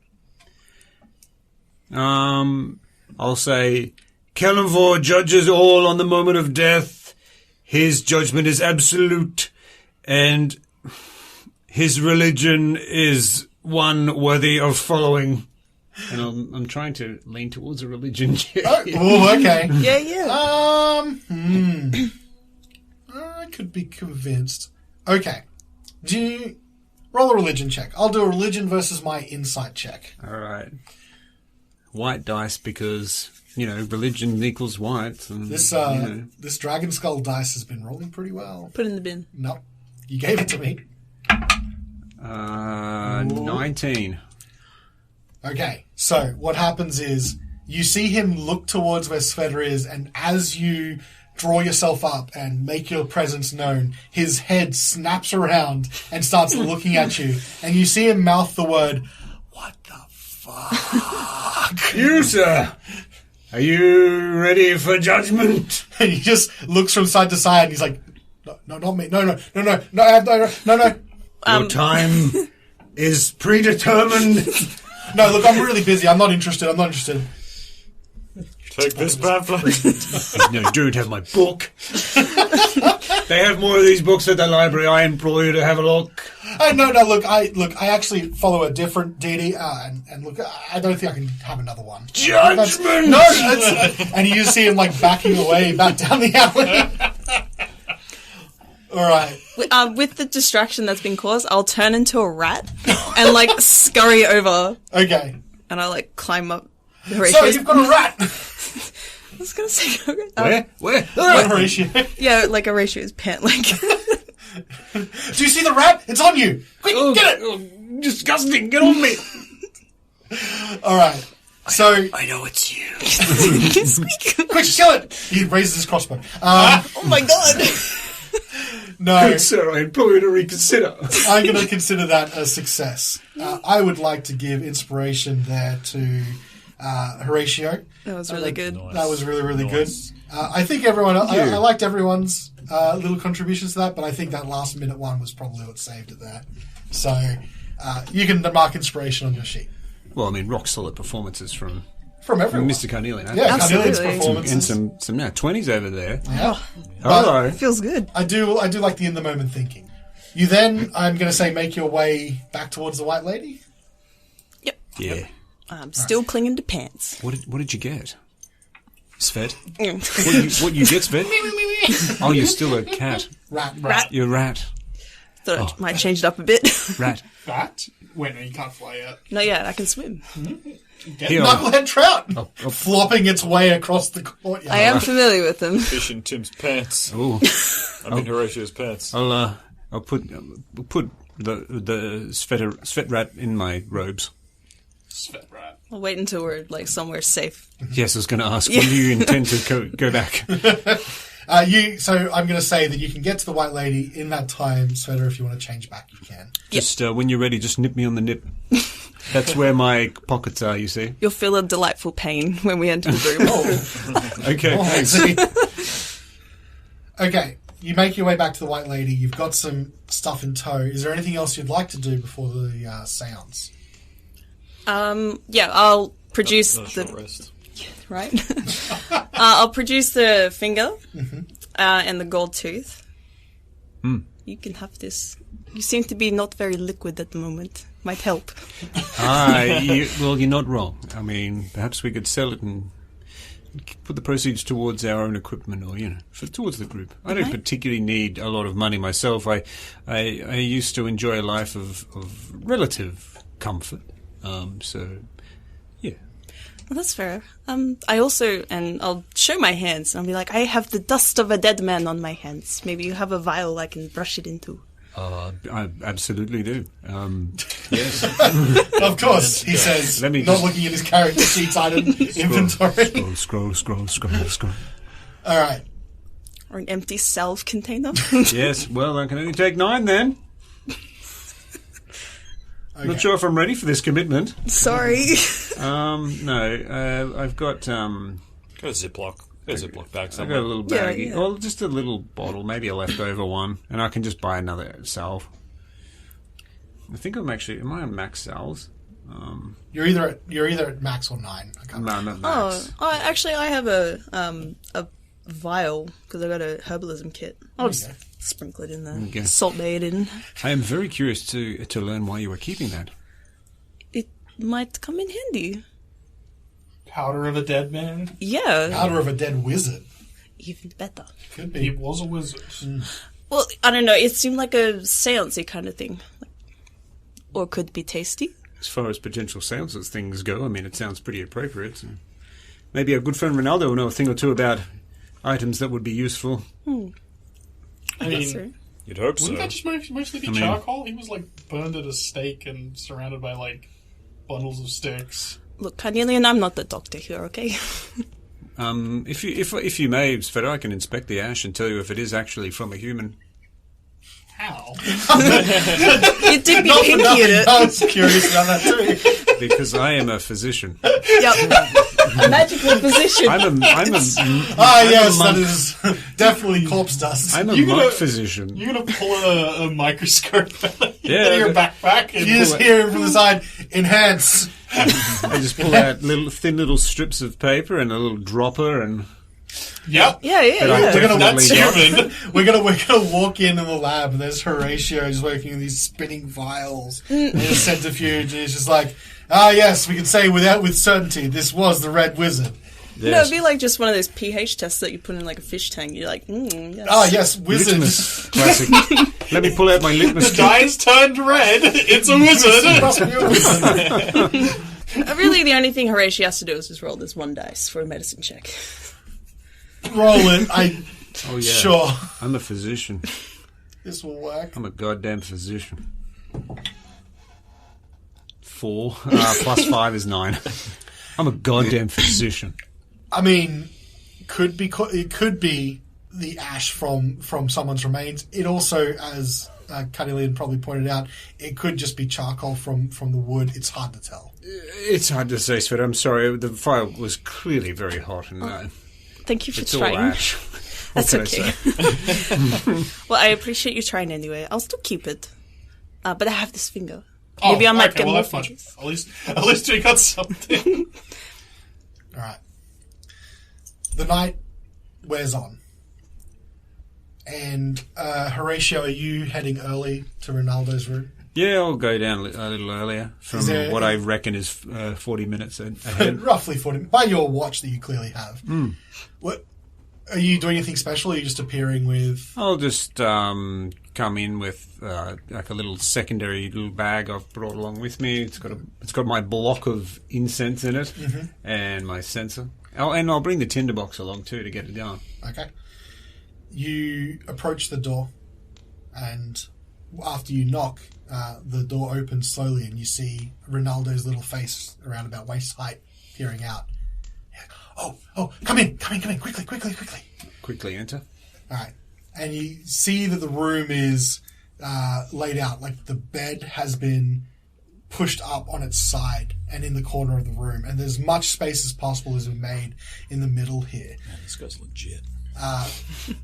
I'll say, Kellamvor judges all on the moment of death. His judgment is absolute, and his religion is one worthy of following. And I'm trying to lean towards a religion check. Oh, okay. Yeah. I could be convinced. Okay. Do you roll a religion check? I'll do a religion versus my insight check. All right. White dice because, religion equals white. And, This dragon skull dice has been rolling pretty well. Put it in the bin. Nope. You gave it to me. 19. Okay, so what happens is you see him look towards where Sveta is, and as you draw yourself up and make your presence known, his head snaps around and starts looking at you, and you see him mouth the word, "What the fuck?" You, sir, are you ready for judgment? And he just looks from side to side, and he's like, no, not me. No. Your time is predetermined. No, look, I'm really busy. I'm not interested. Take this pamphlet. No, don't have my book. They have more of these books at the library. I employ you to have a look. No. Look, I actually follow a different deity, and look, I don't think I can have another one. Judgment. No, and you see him like backing away back down the alley. All right. With the distraction that's been caused, I'll turn into a rat and like scurry over, Okay. and I'll like climb up. So Horatio's- you've got a rat. I was gonna say, Where? What, Horatio? yeah, like Horatio's pant, like. Do you see the rat? It's on you. Quick, get it. Oh, disgusting! Get on me! All right. So I know it's you. quick, kill it. He raises his crossbow. Oh my god! No, Sir, I implore you to reconsider. I'm going to consider that a success. I would like to give inspiration there to Horatio. That was really good. That was really, really good. I think everyone, I liked everyone's little contributions to that, but I think that last minute one was probably what saved it there. So you can mark inspiration on your sheet. Well, I mean, rock solid performances from From everyone. Mr. Carnelian. Yeah, Absolutely. Carnelian's performances. And some 20s over there. Yeah. Hello. Feels good. I do like the in the moment thinking. You then, I'm going to say, make your way back towards the White Lady. Yep. Yeah. I'm still clinging to pants. What did you get? Sved? Mm. What you get, Sved? Oh, you're still a cat. Rat. You're a rat. Thought I might change it up a bit. Rat. That? Wait, no, you can't fly yet. Not yet. I can swim. Here, Knucklehead trout. oh. Flopping its way across the courtyard. I am familiar with them. Fish in Tim's pants. Oh, I mean Horatio's pants. I'll put the Svet rat in my robes. Svet rat. I'll wait until we're like somewhere safe. Yes, I was going to ask. When do you intend to go back? So I'm going to say that you can get to the White Lady in that time, Sveta. If you want to change back, you can. Just when you're ready, just nip me on the nip. That's where my pockets are, you see. You'll feel a delightful pain when we enter the room. Okay, Oh, I thanks. see. Okay, you make your way back to the White Lady. You've got some stuff in tow. Is there anything else you'd like to do before the seance? Yeah, I'll produce Not a short the rest. right. I'll produce the finger and the gold tooth. You can have this. You seem to be not very liquid at the moment. Might help. Well, you're not wrong. I mean, perhaps we could sell it and put the proceeds towards our own equipment, or towards the group. I don't particularly need a lot of money myself. I used to enjoy a life of relative comfort. So, yeah. Well, that's fair. I also, and I'll show my hands. I'll be like, I have the dust of a dead man on my hands. Maybe you have a vial I can brush it into. I absolutely do. Yes. Of course, he says, Let me not just- looking at his character sheets item inventory. Scroll. All right. Or an empty salve container. Yes, well, I can only take 9 then. Okay. Not sure if I'm ready for this commitment. Sorry. No, I've got Got a Ziploc. Got a Ziploc bag I somewhere. got a little Yeah, baggie. yeah. Well, just a little bottle, maybe a leftover one, and I can just buy another salve. I think am I on max salves? You're either at max or 9. I can't No, not max. Actually, I have a vial because I got a herbalism kit. I'll just sprinkle it in there. Okay. Salt Bay it in. I am very curious to learn why you were keeping that. It might come in handy. Powder of a dead man. Yeah, Powder of a dead wizard. even better. Could He be. was a wizard. Well, I don't know. It seemed like a seance-y kind of thing. Or could be tasty. As far as potential seances things go, I mean, it sounds pretty appropriate. Maybe our good friend Ronaldo will know a thing or two about items that would be useful. I That's mean, true. You'd hope so. wouldn't that just mostly be I mean- charcoal? He was like burned at a stake and surrounded by like bundles of sticks. Look, Carnelian, I'm not the doctor here, okay? If you may, Sveta, I can inspect the ash and tell you if it is actually from a human. How? You did be Not for pinky nothing. at it. I was curious about that too. because I am a physician. Yep. A magical physician. I'm a yes, monk. that is definitely corpse dust. I'm a You're monk gonna- physician. You're gonna pull a microscope out of Yeah, your but- backpack and You just hear him from the side, enhance. I just pull out thin little strips of paper and a little dropper, and Yep. Yeah, yeah, But I yeah. definitely That's got- human. We're gonna walk in the lab, and there's Horatio just working with these spinning vials and a centrifuge, and he's just like, yes, we can say with certainty this was the Red Wizard. No, it'd be like just one of those pH tests that you put in like a fish tank. You're like, yes. Yes, wizard. Litmus classic. Let me pull out my litmus The kit. dye's turned red. It's a wizard. Must be a wizard. Really, the only thing Horatio has to do is just roll this one dice for a medicine check. Roll it. Oh yeah, Sure, I'm a physician. this will work. I'm a goddamn physician. 4 plus 5 is 9. I'm a goddamn physician. I mean, it could be the ash from someone's remains. It also, as Carnelian probably pointed out, it could just be charcoal from the wood. It's hard to tell. It's hard to say, Sweat. I'm sorry. The fire was clearly very hot, and Thank you for it's all trying. ash. What That's can I okay. say? Well, I appreciate you trying anyway. I'll still keep it. But I have this finger. Oh, Maybe I might okay, get well, more that's fine. fingers. At least we got something. All right. The night wears on. And Horatio, are you heading early to Ronaldo's room? Yeah, I'll go down a little earlier from there- what I reckon is 40 minutes ahead. Roughly 40, by your watch that you clearly have. What are you doing? Anything special? Or are you just appearing with? I'll just come in with like a little secondary little bag I've brought along with me. It's got my block of incense in it and my sensor. And I'll bring the tinderbox along too to get it going. Okay. You approach the door, and after you knock, the door opens slowly, and you see Ronaldo's little face around about waist height peering out. Oh, come in, quickly. Quickly enter. All right. And you see that the room is laid out, like the bed has been pushed up on its side and in the corner of the room, and there's much space as possible has been made in the middle here. Man, this guy's legit.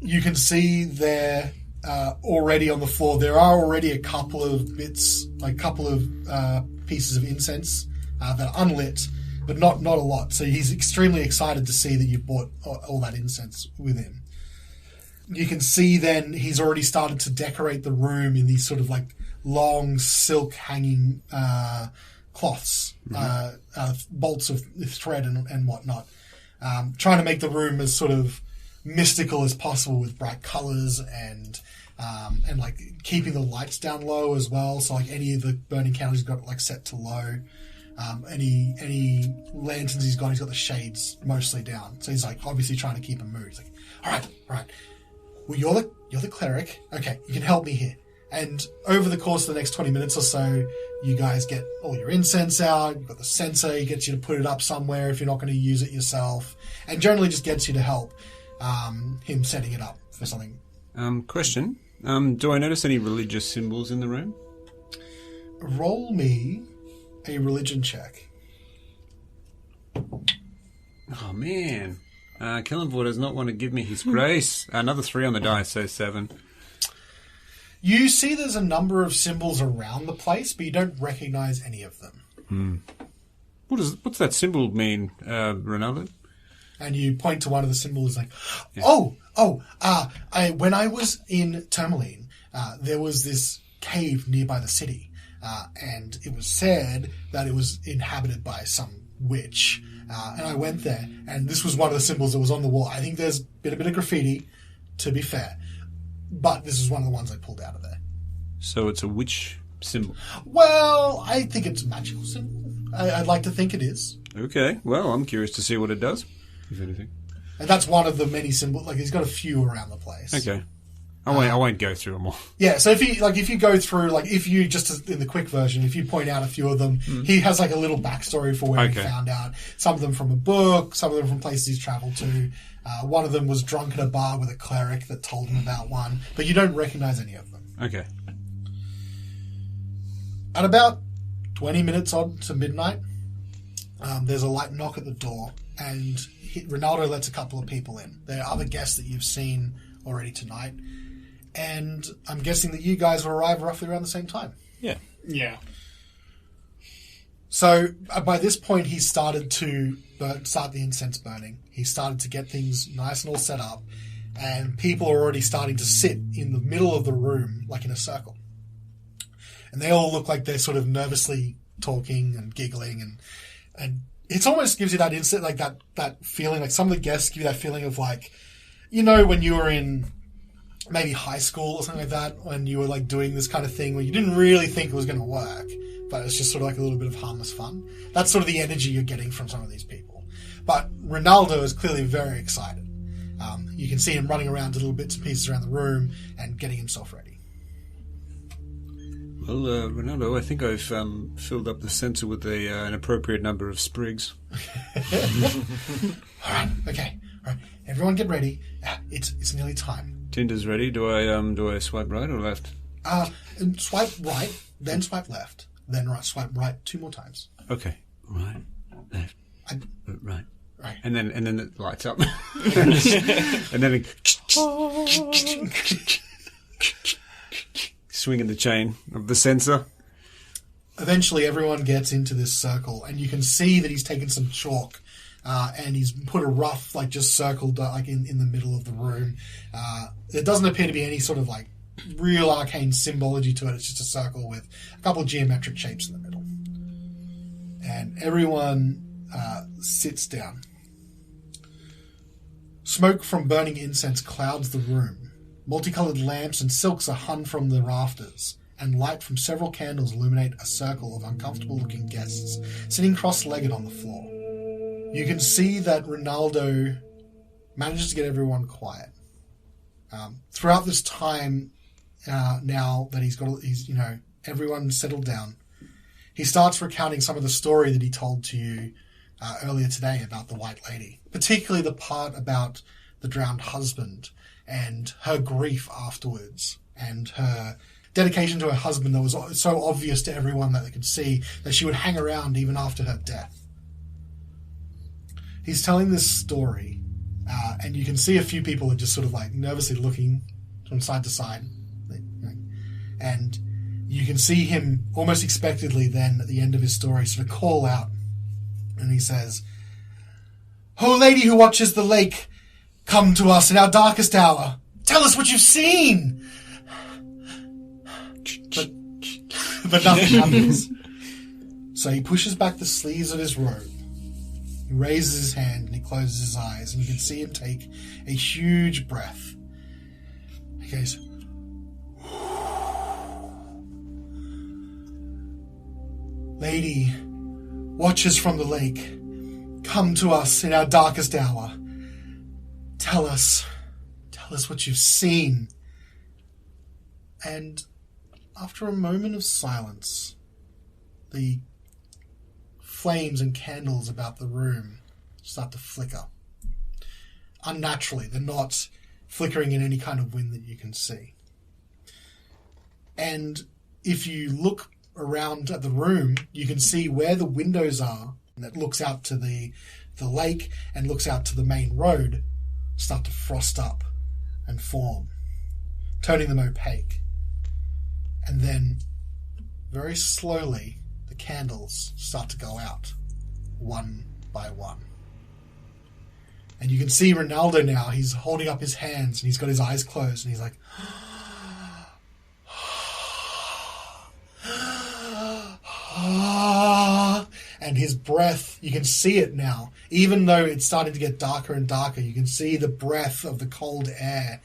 You can see there already on the floor, there are already a couple of bits, like a couple of pieces of incense that are unlit, but not a lot. So he's extremely excited to see that you brought all that incense with him. You can see then he's already started to decorate the room in these sort of like long silk hanging cloths, bolts of thread and whatnot, trying to make the room as sort of mystical as possible with bright colors and like keeping the lights down low as well. So like any of the burning candles he's got like set to low. Any lanterns he's got the shades mostly down. So he's like obviously trying to keep a mood. He's like, all right. Well, you're the cleric. Okay, you can help me here. And over the course of the next 20 minutes or so, you guys get all your incense out. You've got the sensor. He gets you to put it up somewhere if you're not going to use it yourself. And generally just gets you to help him setting it up for something. Question. Do I notice any religious symbols in the room? Roll me a religion check. Oh, man. Kellenvor does not want to give me his grace. Another 3 on the dice, so 7. You see there's a number of symbols around the place, but you don't recognize any of them. What's that symbol mean, Ronaldo? And you point to one of the symbols like, when I was in Tourmaline, there was this cave nearby the city, and it was said that it was inhabited by some witch. And I went there, and this was one of the symbols that was on the wall. I think there's been a bit of graffiti, to be fair, but this is one of the ones I pulled out of there. So it's a witch symbol. Well, I think it's a magical symbol. I'd like to think it is. Okay, well, I'm curious to see what it does, if anything. And that's one of the many symbols. Like, he's got a few around the place. Okay. I won't go through them all. Yeah, so if you go through, like, if you, just in the quick version, if you point out a few of them, he has, like, a little backstory for where he found out. Some of them from a book, some of them from places he's travelled to. One of them was drunk at a bar with a cleric that told him about one, but you don't recognise any of them. Okay. At about 20 minutes on to midnight, there's a light knock at the door, and Ronaldo lets a couple of people in. There are other guests that you've seen already tonight, and I'm guessing that you guys will arrive roughly around the same time. Yeah. Yeah. So by this point, he started to start the incense burning. He started to get things nice and all set up, and people are already starting to sit in the middle of the room, like in a circle. And they all look like they're sort of nervously talking and giggling, and it almost gives you that instant, like that feeling, like some of the guests give you that feeling of like, you know, when you were in maybe high school or something like that, when you were like doing this kind of thing where you didn't really think it was going to work, but it's just sort of like a little bit of harmless fun. That's sort of the energy you're getting from some of these people. But Ronaldo is clearly very excited. You can see him running around to little bits and pieces around the room and getting himself ready. Well, Ronaldo, I think I've filled up the sensor with an appropriate number of sprigs. All right, okay. All right, everyone get ready. It's nearly time. Tinder's ready. Do I swipe right or left? And swipe right, then swipe left, then swipe right 2 more times. Okay. Right, left, right. Right. And then it lights up. and then swinging the chain of the sensor. Eventually, everyone gets into this circle, and you can see that he's taken some chalk, and he's put a rough, like, just circled, like, in the middle of the room. There doesn't appear to be any sort of, like, real arcane symbology to it. It's just a circle with a couple of geometric shapes in the middle. And everyone sits down. Smoke from burning incense clouds the room. Multicolored lamps and silks are hung from the rafters, and light from several candles illuminate a circle of uncomfortable-looking guests sitting cross-legged on the floor. You can see that Ronaldo manages to get everyone quiet. Throughout this time, now that he's everyone settled down, he starts recounting some of the story that he told to you earlier today about the White Lady, particularly the part about the drowned husband and her grief afterwards, and her dedication to her husband that was so obvious to everyone that they could see that she would hang around even after her death. He's telling this story, and you can see a few people are just sort of like nervously looking from side to side, and you can see him almost expectedly then at the end of his story sort of call out, and he says, "O lady who watches the lake, come to us in our darkest hour. Tell us what you've seen." But nothing happens. So he pushes back the sleeves of his robe. He raises his hand and he closes his eyes, and you can see him take a huge breath. He goes, "Lady, watchers from the lake, come to us in our darkest hour. Tell us what you've seen." And after a moment of silence, the flames and candles about the room start to flicker. Unnaturally, they're not flickering in any kind of wind that you can see. And if you look around at the room, you can see where the windows are that looks out to the lake and looks out to the main road start to frost up and form, turning them opaque. And then, very slowly, the candles start to go out, one by one. And you can see Ronaldo now, he's holding up his hands and he's got his eyes closed and he's like, and his breath, you can see it now. Even though it's starting to get darker and darker, you can see the breath of the cold air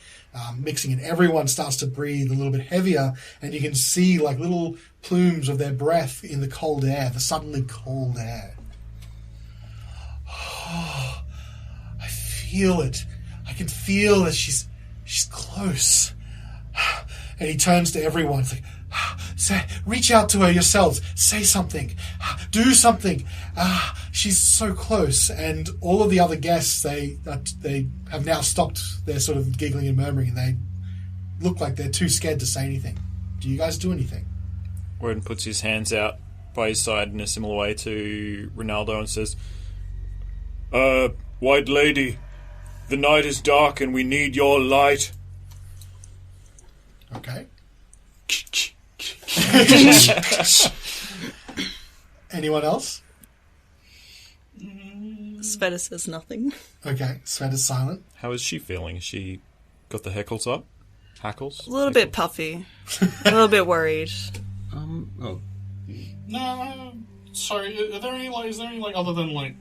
mixing, and everyone starts to breathe a little bit heavier, and you can see like little plumes of their breath in the cold air, the suddenly cold air. Oh, I feel it. I can feel that she's close. And he turns to everyone. It's like, say, reach out to her yourselves. Say something. Do something. She's so close. And all of the other guests, they have now stopped their sort of giggling and murmuring, and they look like they're too scared to say anything. Do you guys do anything? Warden puts his hands out by his side in a similar way to Ronaldo and says, White Lady, the night is dark and we need your light. Okay. Anyone else? Sveta says nothing. Okay, Sveta's silent. How is she feeling? Has she got the heckles up? Hackles? A little bit puffy. A little bit worried. Oh, No, sorry. Is there any like other than like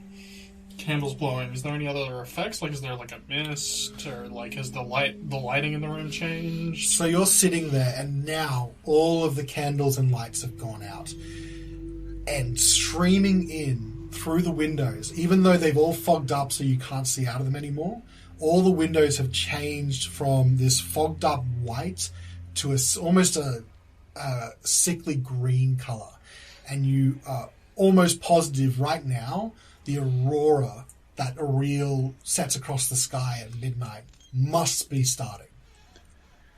candles blowing? Is there any other effects? Like, is there like a mist, or like has the lighting in the room changed? So you're sitting there, and now all of the candles and lights have gone out, and streaming in through the windows, even though they've all fogged up so you can't see out of them anymore. All the windows have changed from this fogged up white to almost a sickly green color. And you are almost positive right now the aurora that Auril sets across the sky at midnight must be starting.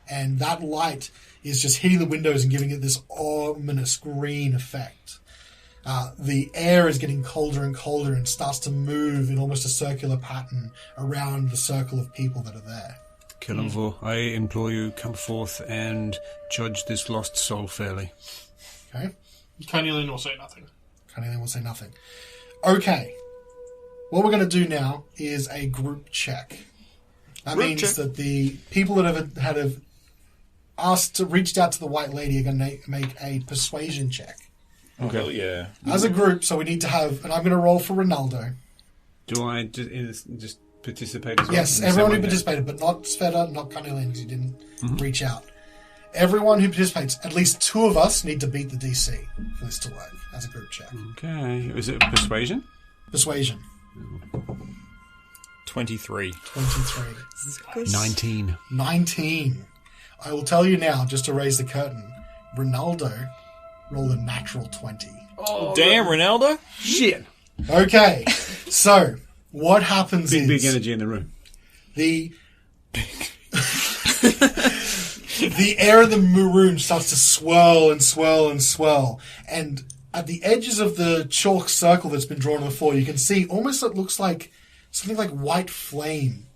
And that light is just hitting the windows and giving it this ominous green effect. The air is getting colder and colder and starts to move in almost a circular pattern around the circle of people that are there. Killenvor, I implore you, come forth and judge this lost soul fairly. Okay? Carnelian will say nothing. Carnelian will say nothing. Okay. What we're going to do now is a group check. That means that the people that have reached out to the White Lady are going to make a persuasion check. Okay. Hell yeah. As a group, so we need to have... And I'm going to roll for Ronaldo. Do I just participate as well? Yes, everyone who participated, but not Sveta, not Carnelian, because you didn't reach out. Everyone who participates, at least 2 of us need to beat the DC for this to work as a group check. Okay. Is it persuasion? Persuasion. 23. 23. 19. 19. I will tell you now, just to raise the curtain, Ronaldo rolled a natural 20. Oh, damn, Ronaldo? Shit. Okay, so what happens Big energy in the room. The air in the room starts to swirl and swirl and swirl, and at the edges of the chalk circle that's been drawn on the floor, you can see almost it looks like something like white flame,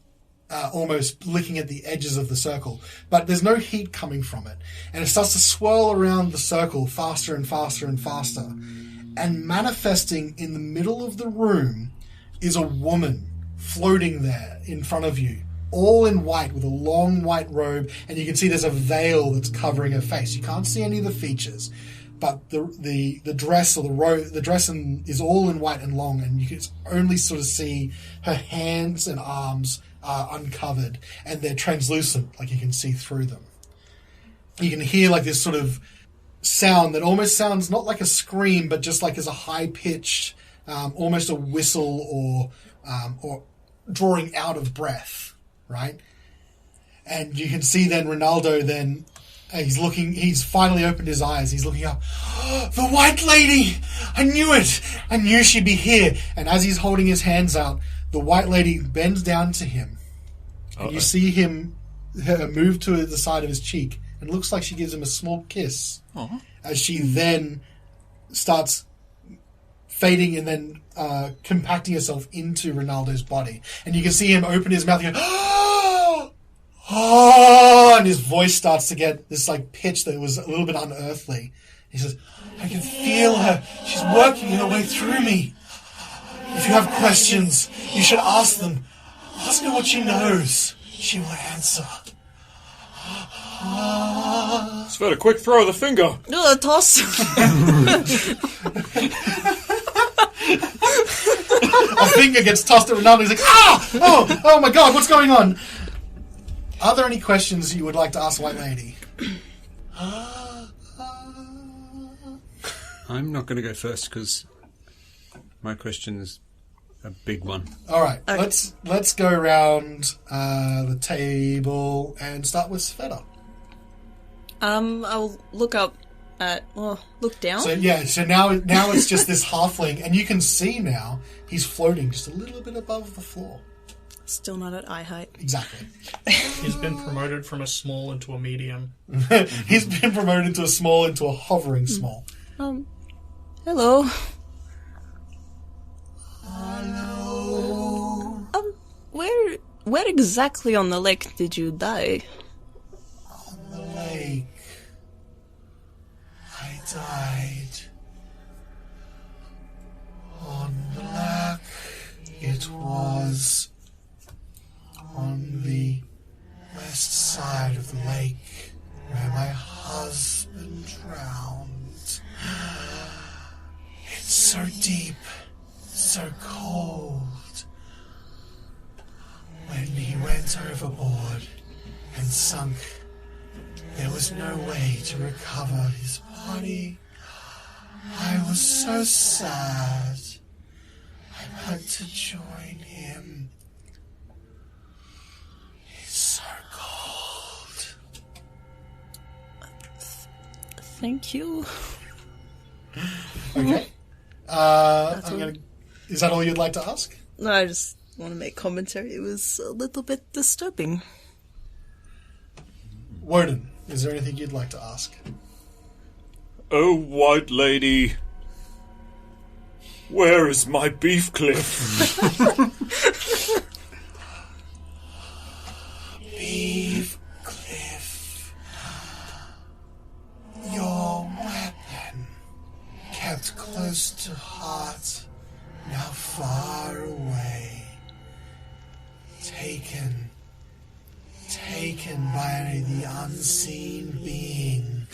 almost licking at the edges of the circle, but there's no heat coming from it, and it starts to swirl around the circle faster and faster and faster, and manifesting in the middle of the room is a woman floating there in front of you, all in white with a long white robe, and you can see there's a veil that's covering her face. You can't see any of the features, but the dress or the dress is all in white and long, and you can only sort of see her hands and arms are uncovered, and they're translucent, like you can see through them. You can hear like this sort of sound that almost sounds not like a scream, but just like as a high-pitched, almost a whistle or drawing out of breath, right? And you can see then Ronaldo then, he's finally opened his eyes, he's looking up, the White Lady! I knew it! I knew she'd be here! And as he's holding his hands out, the White Lady bends down to him, and you see her move to the side of his cheek, and it looks like she gives him a small kiss. Aww. As she then starts fading and then compacting herself into Ronaldo's body. And you can see him open his mouth and go, oh, and his voice starts to get this like pitch that was a little bit unearthly. He says, I can feel her. She's working her way through me. If you have questions, you should ask them. Ask her what she knows. She will answer. Sveta, quick throw of the finger. No, toss. A finger gets tossed at Ronaldo. He's like, oh my God, what's going on? Are there any questions you would like to ask White Lady? I'm not going to go first because my question is a big one. All right, Okay. let's go around the table and start with Sveta. I'll look look down. So now it's just this halfling, and you can see now he's floating just a little bit above the floor. Still not at eye height. Exactly. He's been promoted from a small into a medium. He's been promoted into a small into a hovering small. Hello. Hello. Where exactly on the lake did you die? On the lake. I died. On the lake. It was on the west side of the lake where my husband drowned. It's so deep, so cold. When he went overboard and sunk, there was no way to recover his body. I was so sad. I had to join him. He's so cold. Thank you. Okay. Is that all you'd like to ask? No, I just want to make commentary. It was a little bit disturbing. Woden, is there anything you'd like to ask? Oh, White Lady, where is my beef cliff? Beef Cliff. Your weapon, kept close to heart, now far away. Taken by the unseen being.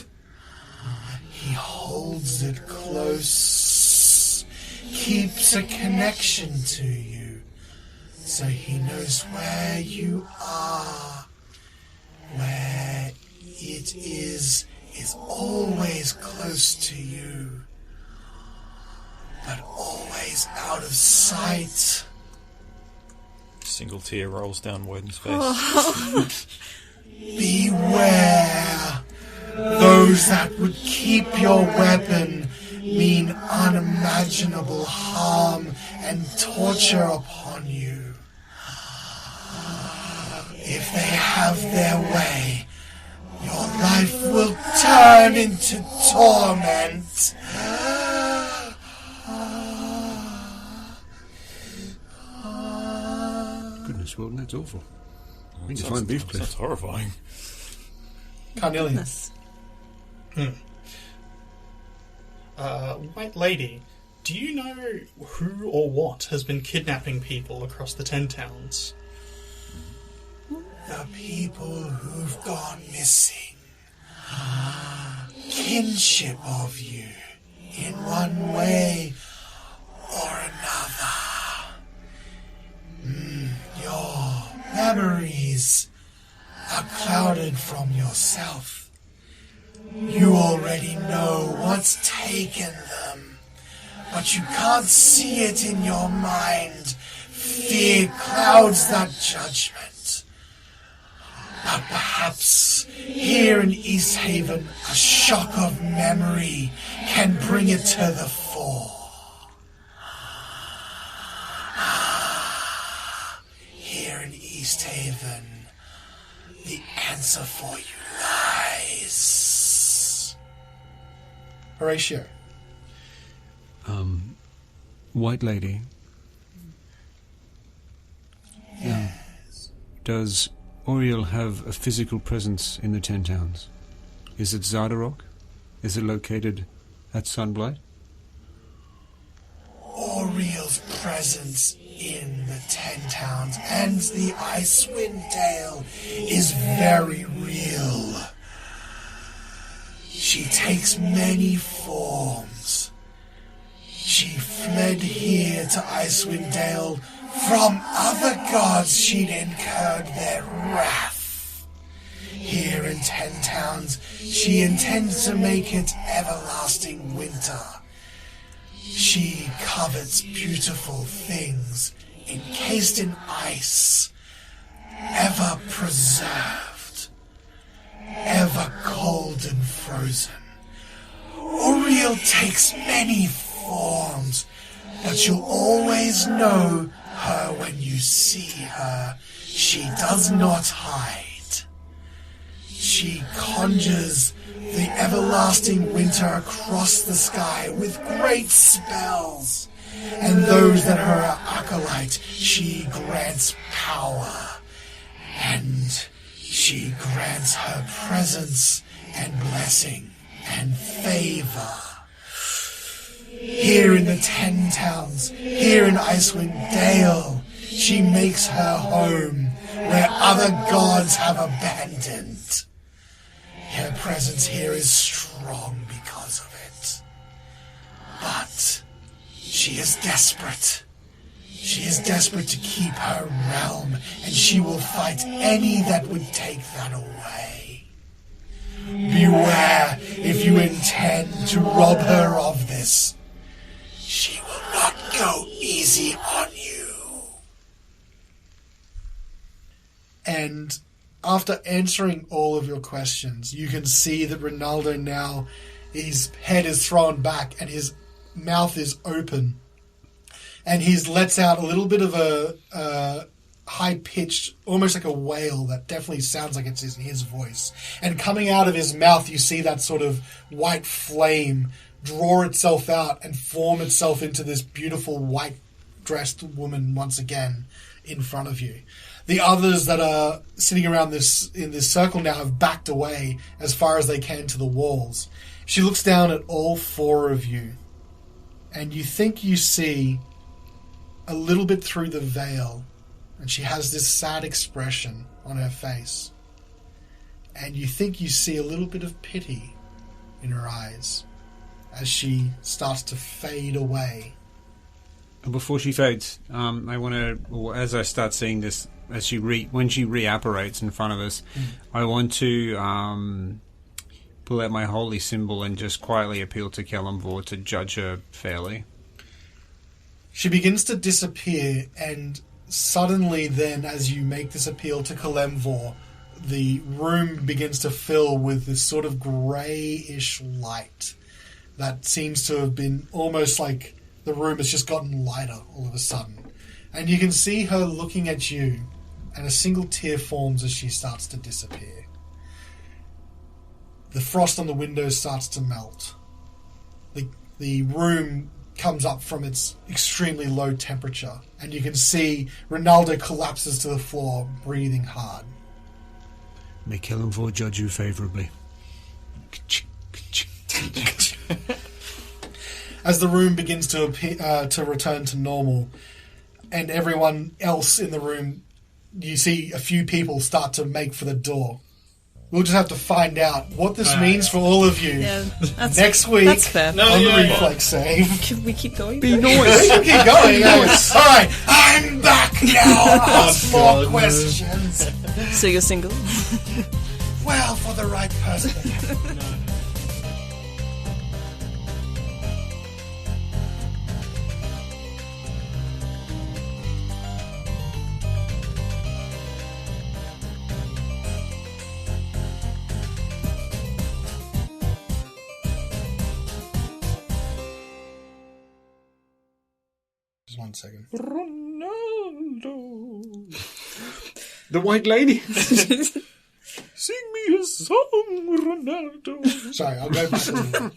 He holds it close, keeps a connection to you, so he knows where you are. Where it is always close to you, but always out of sight. Single tear rolls down Woden's face. Beware! Those that would keep your weapon mean unimaginable harm and torture upon you. If they have their way, your life will turn into torment. Goodness, Woden, that's awful. We need to find beef cliff. That's horrifying. Carnelian. Yes. White Lady, do you know who or what has been kidnapping people across the 10 towns? The people who've gone missing. Kinship of you, in one way or another. Your memories are clouded from yourself. You already know what's taken them, but you can't see it in your mind. Fear clouds that judgment. But perhaps here in East Haven, a shock of memory can bring it to the fore. Here in East Haven, the answer for you lies. Horatio. White Lady. Does Auril have a physical presence in the 10 towns? Is it Zardarok? Is it located at Sunblight? Auril's presence in the 10 towns and the Icewind Dale is very real. She takes many forms. She fled here to Icewind Dale from other gods she'd incurred their wrath. Here in 10 towns, she intends to make it everlasting winter. She covets beautiful things encased in ice, ever preserved, ever cold and frozen. Auril takes many forms, but you'll always know her when you see her. She does not hide. She conjures the everlasting winter across the sky with great spells. And those that are her acolyte, she grants power. And she grants her presence and blessing and favor. Here in the 10 Towns, here in Icewind Dale, she makes her home where other gods have abandoned. Her presence here is strong because of it. But she is desperate. She is desperate to keep her realm, and she will fight any that would take that away. Beware if you intend to rob her of this. She will not go easy on you. And after answering all of your questions, you can see that Ronaldo now, his head is thrown back and his mouth is open. And he lets out a little bit of a high-pitched, almost like a wail that definitely sounds like it's his voice. And coming out of his mouth, you see that sort of white flame draw itself out and form itself into this beautiful white-dressed woman once again in front of you. The others that are sitting around in this circle now have backed away as far as they can to the walls. She looks down at all 4 of you, and you think you see a little bit through the veil, and she has this sad expression on her face. And you think you see a little bit of pity in her eyes as she starts to fade away. Before she fades, I want to, as I start seeing this, as when she reapparates in front of us, I want to pull out my holy symbol and just quietly appeal to Kalimvor to judge her fairly. She begins to disappear, and suddenly then, as you make this appeal to Kalimvor, the room begins to fill with this sort of greyish light that seems to have been almost like the room has just gotten lighter all of a sudden. And you can see her looking at you, and a single tear forms as she starts to disappear. The frost on the windows starts to melt. The room comes up from its extremely low temperature, and you can see Ronaldo collapses to the floor, breathing hard. May Kalimvor judge you favourably. As the room begins to return to normal, and everyone else in the room, you see a few people start to make for the door. We'll just have to find out what this means for all of you next week that's fair. on the Reflex save. Can we keep going? Be nice. Keep going. Alright, I'm back now. Ask more questions. So you're single? Well, for the right person. Just 1 second. Ronaldo. The White Lady. Sing me a song, Ronaldo. Sorry, I'll go back.